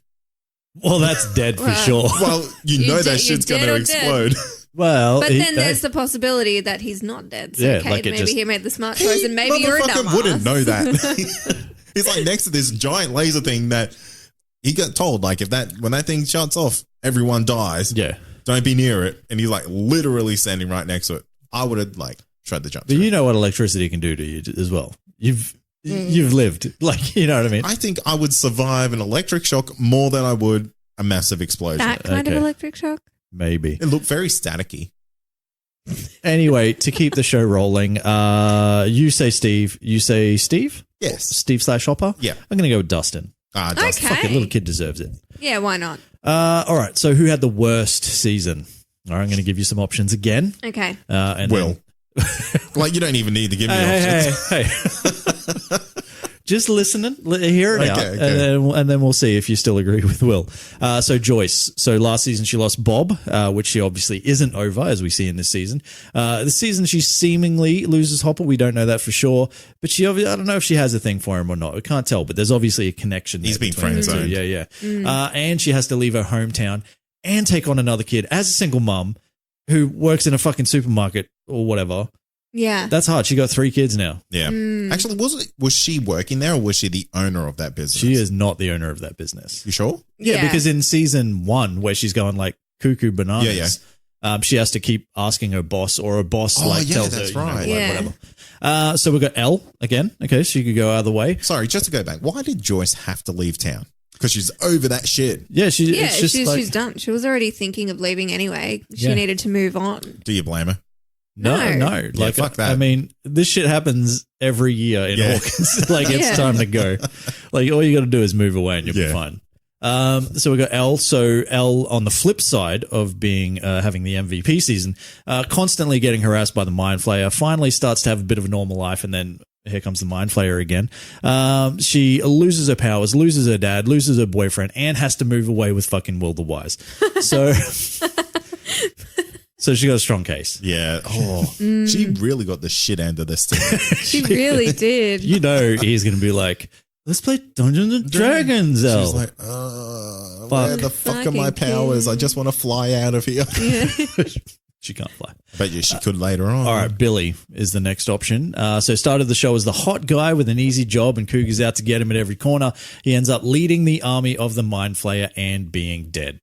Well, that's dead for Well, sure. Well, you You know dead- that shit's you're going to dead or dead. explode. Well, But then there's the possibility that he's not dead. So Yeah, okay, like it maybe just- he made the smart choice, and maybe you're a Motherfucker dumbass. wouldn't know that. He's like next to this giant laser thing that he got told, like, when that thing shuts off, everyone dies. Yeah. Don't be near it. And he's like literally standing right next to it. I would have like tried to jump But through. you know what electricity can do to you as well. You've lived. Like, you know what I mean? I think I would survive an electric shock more than I would a massive explosion. That kind of Okay. electric shock. Maybe. It looked very staticky. Anyway, to keep the show rolling, you say Steve. You say Steve? Yes. Steve/Hopper? Yeah. I'm going to go with Dustin. Dustin. Okay. Fuck it, little kid deserves it. Yeah, why not? All right, so who had the worst season? All right, I'm going to give you some options again. Okay. And Will. Like, you don't even need to give me Hey, options. hey. Just listening, hear it out, Okay. and then we'll see if you still agree with Will. So Joyce. So last season she lost Bob, which she obviously isn't over, as we see in this season. This season she seemingly loses Hopper. We don't know that for sure, but I don't know if she has a thing for him or not. We can't tell, but there's obviously a connection. He's there been between the two. friend-zoned. Yeah. And she has to leave her hometown and take on another kid as a single mum who works in a fucking supermarket or whatever. Yeah. That's hard. She got 3 kids now. Yeah. Actually, was she working there or was she the owner of that business? She is not the owner of that business. You sure? Yeah, because in season 1, where she's going like cuckoo bananas, she has to keep asking her boss, or her boss tells that's her, right. whatever. So we've got Elle again. Okay, so you could go either way. Sorry, just to go back. Why did Joyce have to leave town? Because she's over that shit. Yeah, Yeah, it's just like, she's done. She was already thinking of leaving anyway. She Yeah. needed to move on. Do you blame her? no. Yeah, Like, fuck that. I mean, this shit happens every year in Yeah. Hawkins. Like, it's Yeah. time to go. Like, all you got to do is move away and you'll be fine. So we got Elle. So Elle, on the flip side of being having the MVP season, constantly getting harassed by the Mind Flayer, finally starts to have a bit of a normal life, and then here comes the Mind Flayer again. She loses her powers, loses her dad, loses her boyfriend, and has to move away with fucking Will the Wise. So, so she got a strong case. Yeah. Oh, she really got the shit end of this thing. She really did. You know he's going to be like, let's play Dungeons and Dragons, Elle. She's like, where the fuck are my Fucking powers? kid. I just want to fly out of here. Yeah. She can't fly. But yeah, she could later on. All right, Billy is the next option. So started the show as the hot guy with an easy job and Cougar's out to get him at every corner. He ends up leading the army of the Mind Flayer and being dead.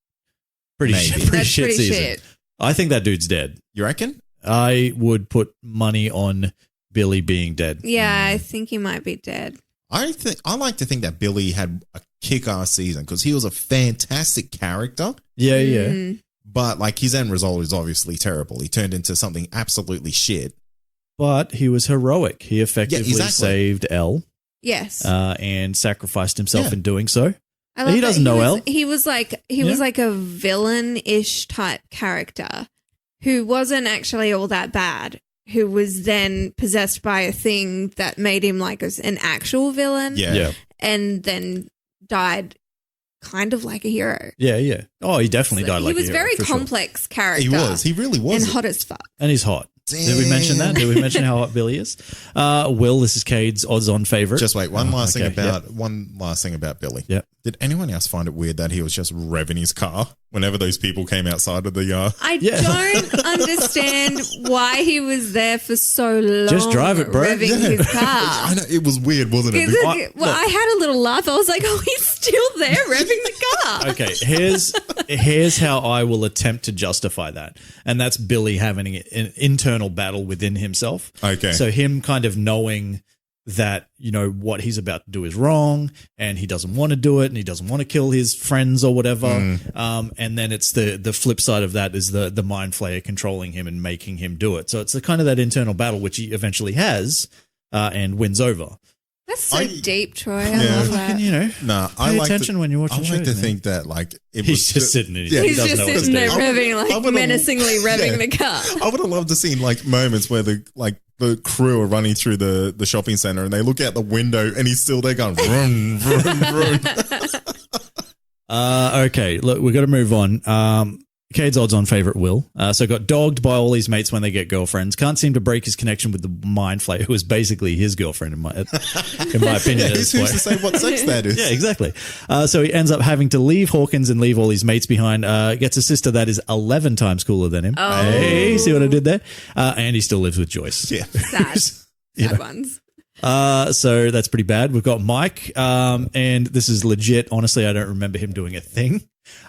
Pretty Maybe. shit That's season. pretty shit. I think that dude's dead. You reckon? I would put money on Billy being dead. Yeah, I think he might be dead. I like to think that Billy had a kick-ass season because he was a fantastic character. Yeah, yeah. Mm. But like his end result is obviously terrible. He turned into something absolutely shit. But he was heroic. He effectively exactly. saved Elle Yes. and sacrificed himself Yeah. in doing so. I love He that doesn't know Elle. He was like a villain-ish type character who wasn't actually all that bad, who was then possessed by a thing that made him like an actual villain. Yeah. And then died kind of like a hero. Yeah, yeah. Oh, he definitely died like a He was hero, very for sure. complex character. He was. He really was. and hot as fuck. And he's hot. Did we mention that? Did we mention how hot Billy is? Will, this is Cade's odds-on favorite. Just wait. One last thing okay, about Billy. Yep. Did anyone else find it weird that he was just revving his car whenever those people came outside of the I don't understand why he was there for so long. Just drive it, bro. Revving his car. I know it was weird, wasn't it? I had a little laugh. I was like, "Oh, he's still there, revving the car." Okay, here's how I will attempt to justify that. And that's Billy having an internal battle within himself. Okay. So him kind of knowing that, you know, what he's about to do is wrong and he doesn't want to do it and he doesn't want to kill his friends or whatever. And then it's the flip side of that is the Mind Flayer controlling him and making him do it. So it's the kind of that internal battle which he eventually has and wins over. That's so deep, Troy. I Yeah. love that. And, you know, I pay like attention when you're watching I like shows, to man. think that like it He's was just sitting in his Yeah, He's he doesn't just know what sitting to there do. revving, I like would've- menacingly revving yeah. the car. I would have loved to see like moments where the crew are running through the shopping center and they look out the window and he's still there going vroom, vroom, vroom. Okay, look, we've got to move on. Cade's odds-on favorite, Will. So got dogged by all his mates when they get girlfriends. Can't seem to break his connection with the Mind Flayer, who is basically his girlfriend, in my opinion. Yeah, at who's this to point. say what sex that is? Yeah, exactly. So he ends up having to leave Hawkins and leave all his mates behind. Gets a sister that is 11 times cooler than him. Oh. Hey, see what I did there? And he still lives with Joyce. Yeah. Sad ones. So that's pretty bad. We've got Mike, and this is legit. Honestly, I don't remember him doing a thing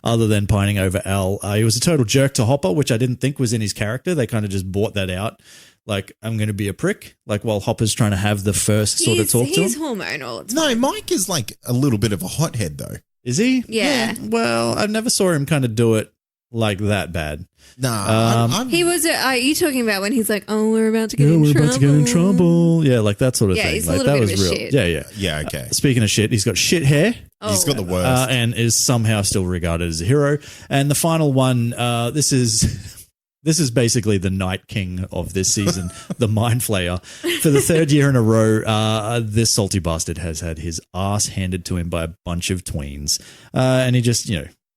other than pining over Elle. He was a total jerk to Hopper, which I didn't think was in his character. They kind of just brought that out. Like, I'm going to be a prick. Like, while Hopper's trying to have the first sort of talk to He's him. hormonal. It's No, Mike is like a little bit of a hothead though. Is he? Yeah. Well, I never saw him kind of do it like that bad. Nah, I'm He was. Are you talking about when he's like, "Oh, we're about to get in trouble"? Yeah, like that sort of Yeah, thing. he's a Like little that bit was of a real. shit. Yeah, yeah. yeah, okay. Speaking of shit, he's got shit hair. He's got the worst. And is somehow still regarded as a hero. And the final one, this is basically the Night King of this season, the Mind Flayer. For the third year in a row, this salty bastard has had his ass handed to him by a bunch of tweens, and he just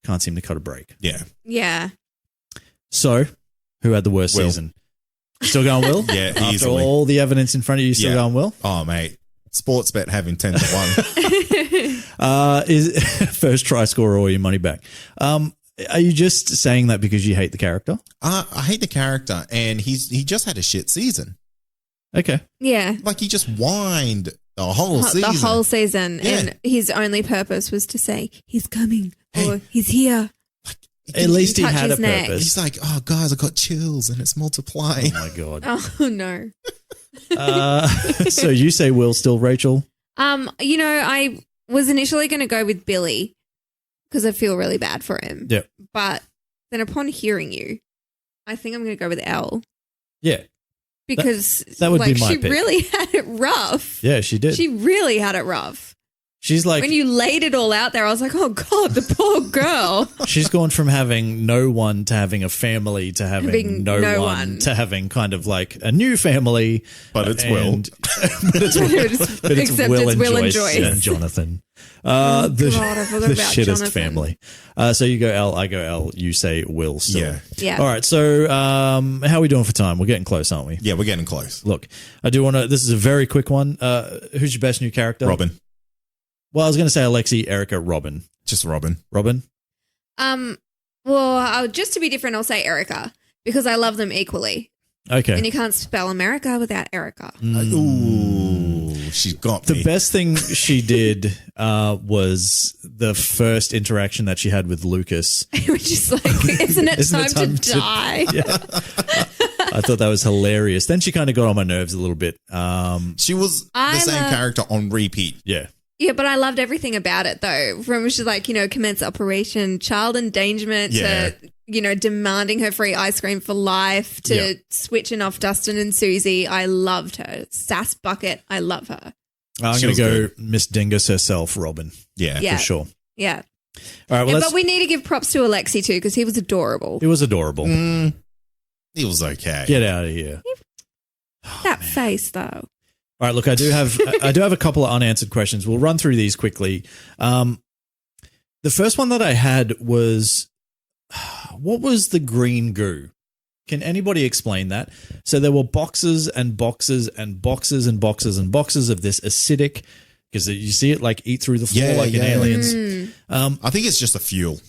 can't seem to cut a break. Yeah. Yeah. So, who had the worst Will. season? Still going Will? Yeah, After easily. all the evidence in front of you, still Yeah. going Will? Oh, mate. Sports bet having 10 to 1. Is first try scorer or your money back? Are you just saying that because you hate the character? I hate the character, and he just had a shit season. Okay. Yeah. Like he just whined the whole season. The whole season, Yeah. and his only purpose was to say he's coming Hey. or he's here. At least he touch had a his neck. purpose. He's like, oh, guys, I got chills, and it's multiplying. Oh my god. Oh no. So you say Will still, Rachel? I was initially going to go with Billy because I feel really bad for him. Yep. But then upon hearing you, I think I'm going to go with Elle Yeah. because that would be my she pick. really had it rough. Yeah, she did. She really had it rough. She's like When you laid it all out there, I was like, oh God, the poor girl. she's gone from having no one to having a family to having Having no no one one. to having kind of like a new family. But it's Will. But it's Will. But it's Except Will it's and Will and Joyce Joyce. and Jonathan. The God, I forgot the about shittest Jonathan. family. So you go L, I go L, you say Will still. Yeah. Yeah. All right. So how are we doing for time? We're getting close, aren't we? Yeah, we're getting close. Look, I do want to. This is a very quick one. Who's your best new character? Robin. Well, I was going to say Alexi, Erica, Robin. Just Robin. Robin? Well, just to be different, I'll say Erica because I love them equally. Okay. And you can't spell America without Erica. Ooh, she's got me. The best thing she did was the first interaction that she had with Lucas. Which is like, isn't it time to die? Yeah. I thought that was hilarious. Then she kind of got on my nerves a little bit. She was the same character on repeat. Yeah. Yeah, but I loved everything about it, though. From she's like, commence operation child endangerment to, demanding her free ice cream for life to switching off Dustin and Susie. I loved her. Sass bucket. I love her. I'm going to go Miss Dingus herself, Robin. Yeah, Yeah. For sure. Yeah. All right. Well, But we need to give props to Alexi, too, because he was adorable. it was adorable. It was okay. Get out of here. That face, though. All right, look, I do have a couple of unanswered questions. We'll run through these quickly. The first one that I had was, what was the green goo? Can anybody explain that? So there were boxes and boxes and boxes and boxes and boxes of this acidic, because you see it like eat through the floor in Aliens. I think it's just a fuel.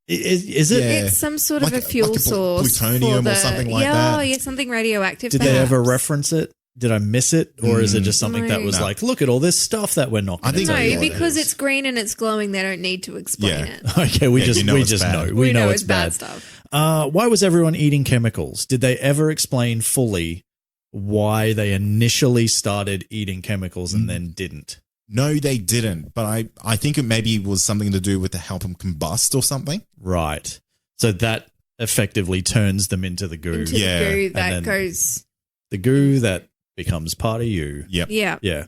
Is it? Yeah. It's some sort Like of a fuel source. plutonium or something like that. Oh, yeah, something radioactive. Did they ever reference it? Did I miss it? Or is it just something that was No. like, look at all this stuff that we're not going to I think tell you No, what it because is? it's green and it's glowing, they don't need to explain Yeah. it. Okay, we Yeah, just you know we it's just bad. know. We know it's bad stuff. Why was everyone eating chemicals? Did they ever explain fully why they initially started eating chemicals and then didn't? No, they didn't. But I think it maybe was something to do with to help them combust or something. Right. So that effectively turns them into the goo. Into Yeah. the goo And that then- goes. The goo that becomes part of you. Yep. Yeah. Yeah.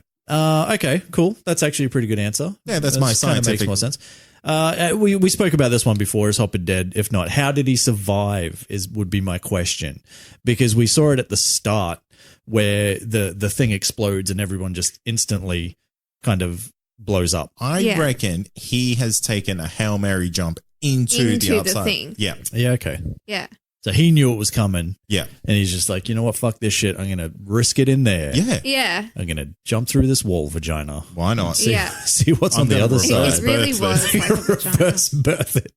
Okay, cool. That's actually a pretty good answer. Yeah, that's my kind of makes scientific- more sense. We spoke about this one before. Is Hopper dead? If not, how did he survive? Would be my question, because we saw it at the start where the thing explodes and everyone just instantly kind of blows up. I reckon he has taken a Hail Mary jump into the outside. thing. Yeah. Yeah. Okay. Yeah. So he knew it was coming. Yeah. And he's just like, you know what? Fuck this shit. I'm gonna risk it in there. Yeah. Yeah. I'm gonna jump through this wall, vagina. Why not? See, Yeah. see what's I'm on the gonna other reverse side. It really birth was this. like a vagina. Reverse birth it.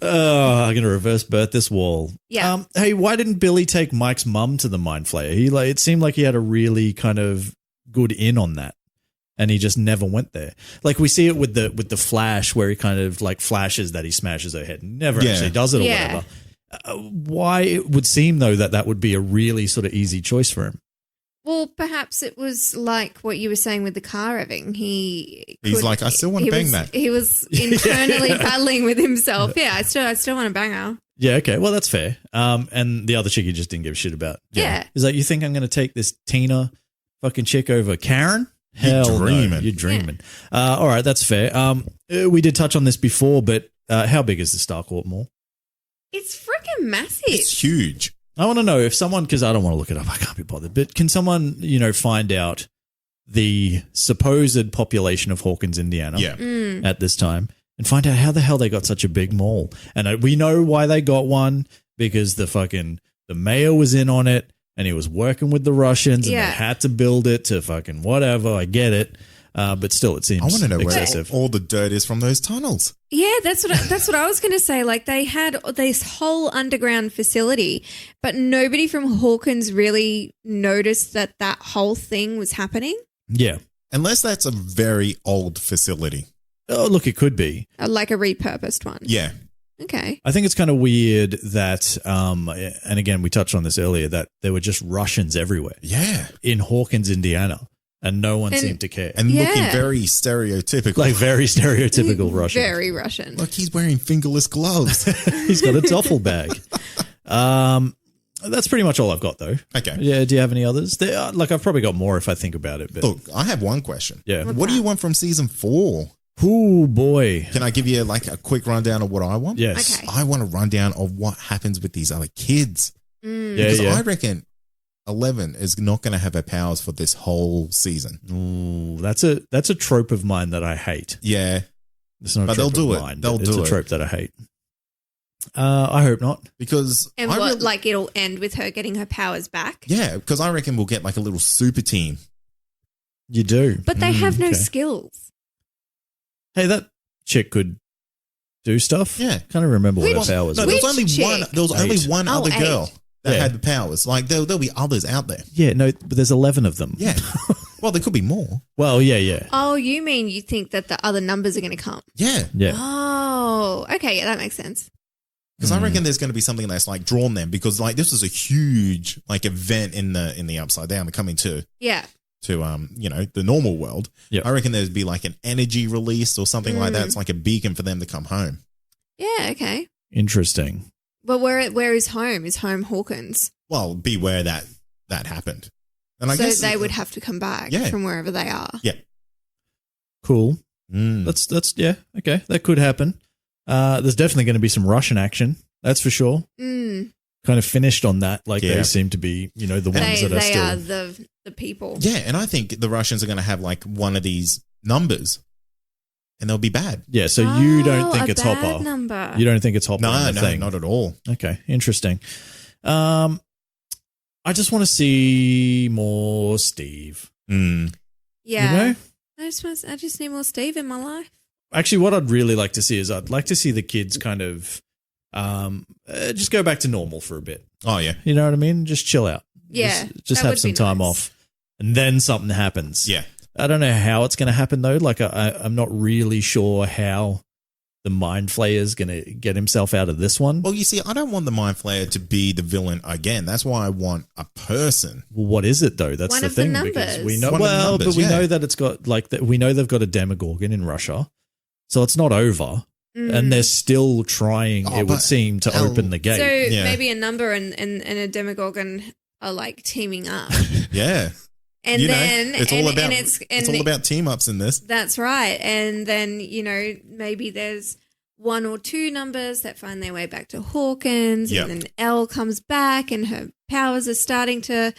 I'm gonna reverse birth this wall. Yeah. Hey, why didn't Billy take Mike's mum to the Mind Flayer? It seemed like he had a really kind of good in on that, and he just never went there. Like we see it with the Flash, where he kind of like flashes that he smashes her head, never Yeah. actually does it or Yeah. whatever. Why it would seem though that would be a really sort of easy choice for him. Well, perhaps it was like what you were saying with the car revving. He's like, I still wanna bang that. He was internally battling with himself. Yeah, I still want to bang her. Yeah, okay. Well, that's fair. And the other chick he just didn't give a shit about. Yeah. He's like, you think I'm going to take this Tina fucking chick over Karen? Hell You're no. dreaming. You're dreaming. All right, that's fair. We did touch on this before, but how big is the Starcourt Mall? It's freaking massive. It's huge. I want to know if someone, because I don't want to look it up, I can't be bothered, but can someone, find out the supposed population of Hawkins, Indiana Yeah. at this time and find out how the hell they got such a big mall? And we know why they got one, because the mayor was in on it and he was working with the Russians and Yeah. they had to build it to fucking whatever. I get it. But still, it seems I want to know excessive. where all the dirt is from those tunnels. Yeah, that's what I was going to say. Like they had this whole underground facility, but nobody from Hawkins really noticed that whole thing was happening. Yeah. Unless that's a very old facility. Oh, look, it could be. Like a repurposed one. Yeah. Okay. I think it's kind of weird that, and again, we touched on this earlier, that there were just Russians everywhere Yeah. in Hawkins, Indiana, and no one And- seemed to care. And looking Yeah. very stereotypical. Like very stereotypical Russian. Very Russian. Like he's wearing fingerless gloves. He's got a duffel bag. That's pretty much all I've got, though. Okay. Yeah. Do you have any others? I've probably got more if I think about it. But Look, I have one question. yeah. What do you want from season 4? Oh boy. Can I give you like a quick rundown of what I want? Yes. Okay. I want a rundown of what happens with these other kids. Mm. Yeah. Because Yeah. I reckon 11 is not going to have her powers for this whole season. Ooh, that's a trope of mine that I hate. Yeah. It's not a But they'll trope do of it. mine, They'll but it's do a it. trope that I hate. I hope not. Because And I what, really- like it'll end with her getting her powers back? yeah, because I reckon we'll get like a little super team. You do. But they have no okay. skills. Hey, that chick could do stuff. Yeah. Can't even remember what Which- her powers No, were. there was Which only chick? one. There was only Eight. one Oh, other girl. that had the powers. Like there'll be others out there. Yeah, no, but there's 11 of them. Yeah. Well, there could be more. Well, yeah. Oh, you mean you think that the other numbers are going to come? Yeah. Yeah. Oh, okay. Yeah, that makes sense. Because I reckon there's going to be something that's like drawn them because like this was a huge like event in the Upside Down coming to Yeah. the normal world. Yeah. I reckon there'd be like an energy release or something like that. It's like a beacon for them to come home. Yeah, okay. Interesting. But where is home? Is home Hawkins? Well, beware that happened. And I So guess they would have to come back Yeah. from wherever they are. Yeah. Cool. Mm. That's yeah, okay. That could happen. There's definitely going to be some Russian action. That's for sure. Mm. Kind of finished on that. Like Yeah. they seem to be, the ones that are They still. are the people. Yeah, and I think the Russians are going to have like one of these numbers, and they'll be bad. Yeah, so you don't Oh, think a it's bad Hopper. number. You don't think it's Hopper No, in the thing. not at all. Okay, interesting. I just want to see more Steve. Mm. Yeah. You know? I just need more Steve in my life. Actually, what I'd really like to see is I'd like to see the kids kind of just go back to normal for a bit. Oh yeah, You know what I mean? Just chill out. Yeah, Just that have would some be time nice. off. And then something happens. yeah. I don't know how it's going to happen though. Like I'm not really sure how the Mind Flayer's going to get himself out of this one. Well, you see, I don't want the Mind Flayer to be the villain again. That's why I want a person. Well, what is it though? That's One the of the thing numbers. because we know One of the numbers, but we yeah. know that it's got like that. We know they've got a Demogorgon in Russia, so it's not over, and they're still trying. Oh, it would but seem to hell- open the gate. So Yeah. maybe a number and a Demogorgon are like teaming up. Yeah, And then it's all about it's all about team ups in this. That's right. And then, maybe there's one or two numbers that find their way back to Hawkins. Yep. And then Elle comes back and her powers are starting to,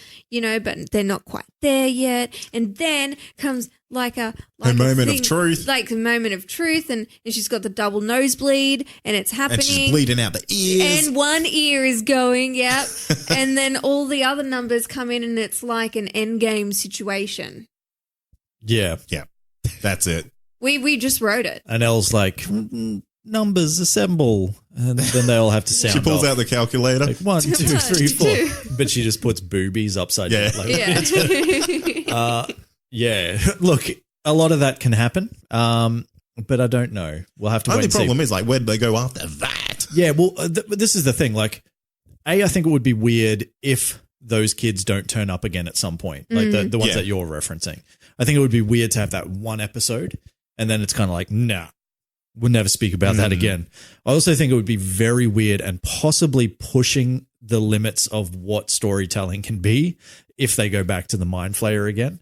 but they're not quite there yet. And then comes like a moment of thing- truth. Like a moment of truth. And she's got the double nosebleed and it's happening. And she's bleeding out the ears. And one ear is going, yep. And then all the other numbers come in and it's like an endgame situation. Yeah, Yeah, that's it. We just wrote it. and Elle's like numbers assemble, and then they all have to sound. She pulls off. out the calculator. Like 1, 2, 3, 4. But she just puts boobies upside Yeah. down. Like, Yeah. yeah. Look, a lot of that can happen, but I don't know. We'll have to wait Only and see. problem is like where do they go after that? Yeah, well, this is the thing. Like, I think it would be weird if those kids don't turn up again at some point, like the ones Yeah. that you're referencing. I think it would be weird to have that one episode, and then it's kind of like, nah, we'll never speak about that again. I also think it would be very weird and possibly pushing the limits of what storytelling can be if they go back to the Mind Flayer again.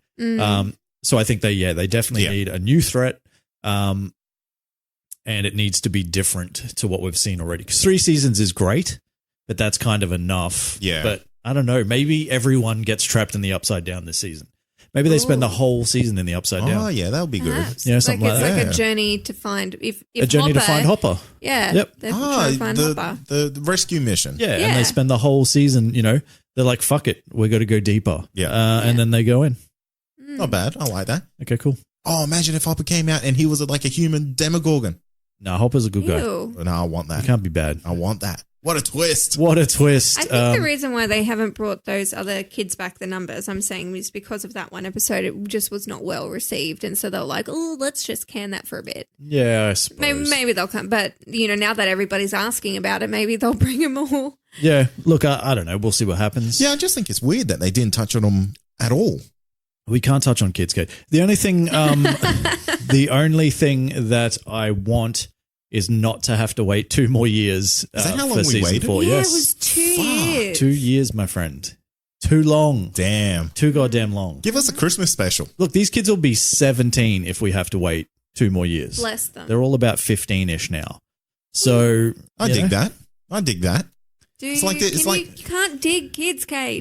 So I think they definitely need a new threat. And it needs to be different to what we've seen already. Because 3 seasons is great, but that's kind of enough. Yeah. But I don't know. Maybe everyone gets trapped in the Upside Down this season. Maybe they spend the whole season in the Upside Oh Down. yeah, that would be good. Perhaps. Yeah, something it's like like that. a journey to find if A journey to find Hopper. Yeah. Yep. They're trying to find Hopper. the rescue mission. Yeah, Yeah. and they spend the whole season, they're like, fuck it, we got to go deeper. Yeah. And then they go in. Not bad. I like that. Okay, cool. Oh, imagine if Hopper came out and he was like a human Demogorgon. No, Hopper's a good guy. Ew. No, I want He that. can't be bad. I want that. What a twist. What a twist. I think the reason why they haven't brought those other kids back, the numbers I'm saying, is because of that one episode. It just was not well received. And so they're like, oh, let's just can that for a bit. Yeah, I suppose. Maybe they'll come. But, now that everybody's asking about it, maybe they'll bring them all. Yeah, look, I don't know. We'll see what happens. Yeah, I just think it's weird that they didn't touch on them at all. We can't touch on kids, Kate. The only thing that I want is not to have to wait 2 more years Is that how for long we season waited? 4. Yeah, Yes. it was 2 Fuck. years. 2 years, my friend. Too long. Damn. Too goddamn long. Give us a Christmas special. Look, these kids will be 17 if we have to wait 2 more years. Bless them. They're all about 15-ish now. So I dig that. I dig that. It's like the- it's like- you can't dig kids, Kate.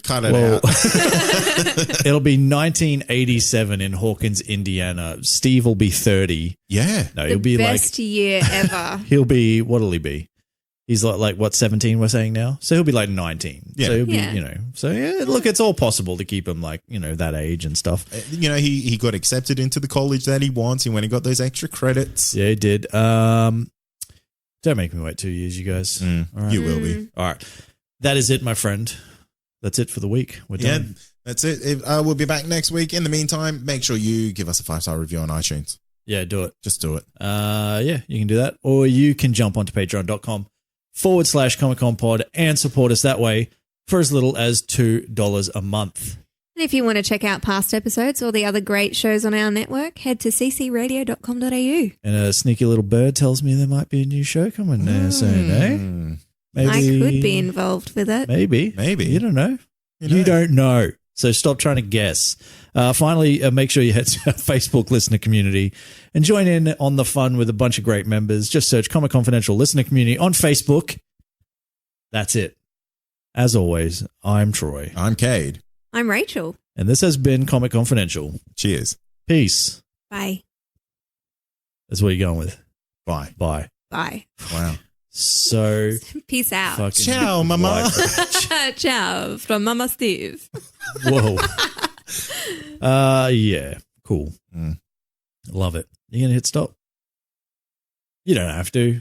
Cut it Well, out. it'll be 1987 in Hawkins, Indiana. Steve will be 30. Yeah. No, The he'll be best year ever. he'll be, what'll he be? He's like what, 17 we're saying now? So he'll be like 19. Yeah. So he'll be, Yeah. so yeah, look, it's all possible to keep him like, that age and stuff. He got accepted into the college that he wants. He went and got those extra credits. Yeah, he did. Don't make me wait 2 years, you guys. All right. You will be. All right. that is it, my friend. That's it for the week. We're Yeah, done. that's it. We'll be back next week. In the meantime, make sure you give us a 5-star review on iTunes. Yeah, do it. Just do it. Yeah, you can do that. Or you can jump onto patreon.com/Comic-Con Pod and support us that way for as little as $2 a month. And if you want to check out past episodes or the other great shows on our network, head to ccradio.com.au. And a sneaky little bird tells me there might be a new show coming there soon, eh? Maybe, I could be involved with it. Maybe. You don't know. You don't know. So stop trying to guess. Finally, make sure you head to our Facebook listener community and join in on the fun with a bunch of great members. Just search Comic Confidential Listener Community on Facebook. That's it. As always, I'm Troy. I'm Kade. I'm Rachel. And this has been Comic Confidential. Cheers. Peace. Bye. That's what you're going with. Bye. Bye. Bye. Wow. So Peace out. fucking Ciao, mama. Ciao from Mama Steve. Whoa. Yeah. Cool. Love it. You gonna hit stop? You don't have to.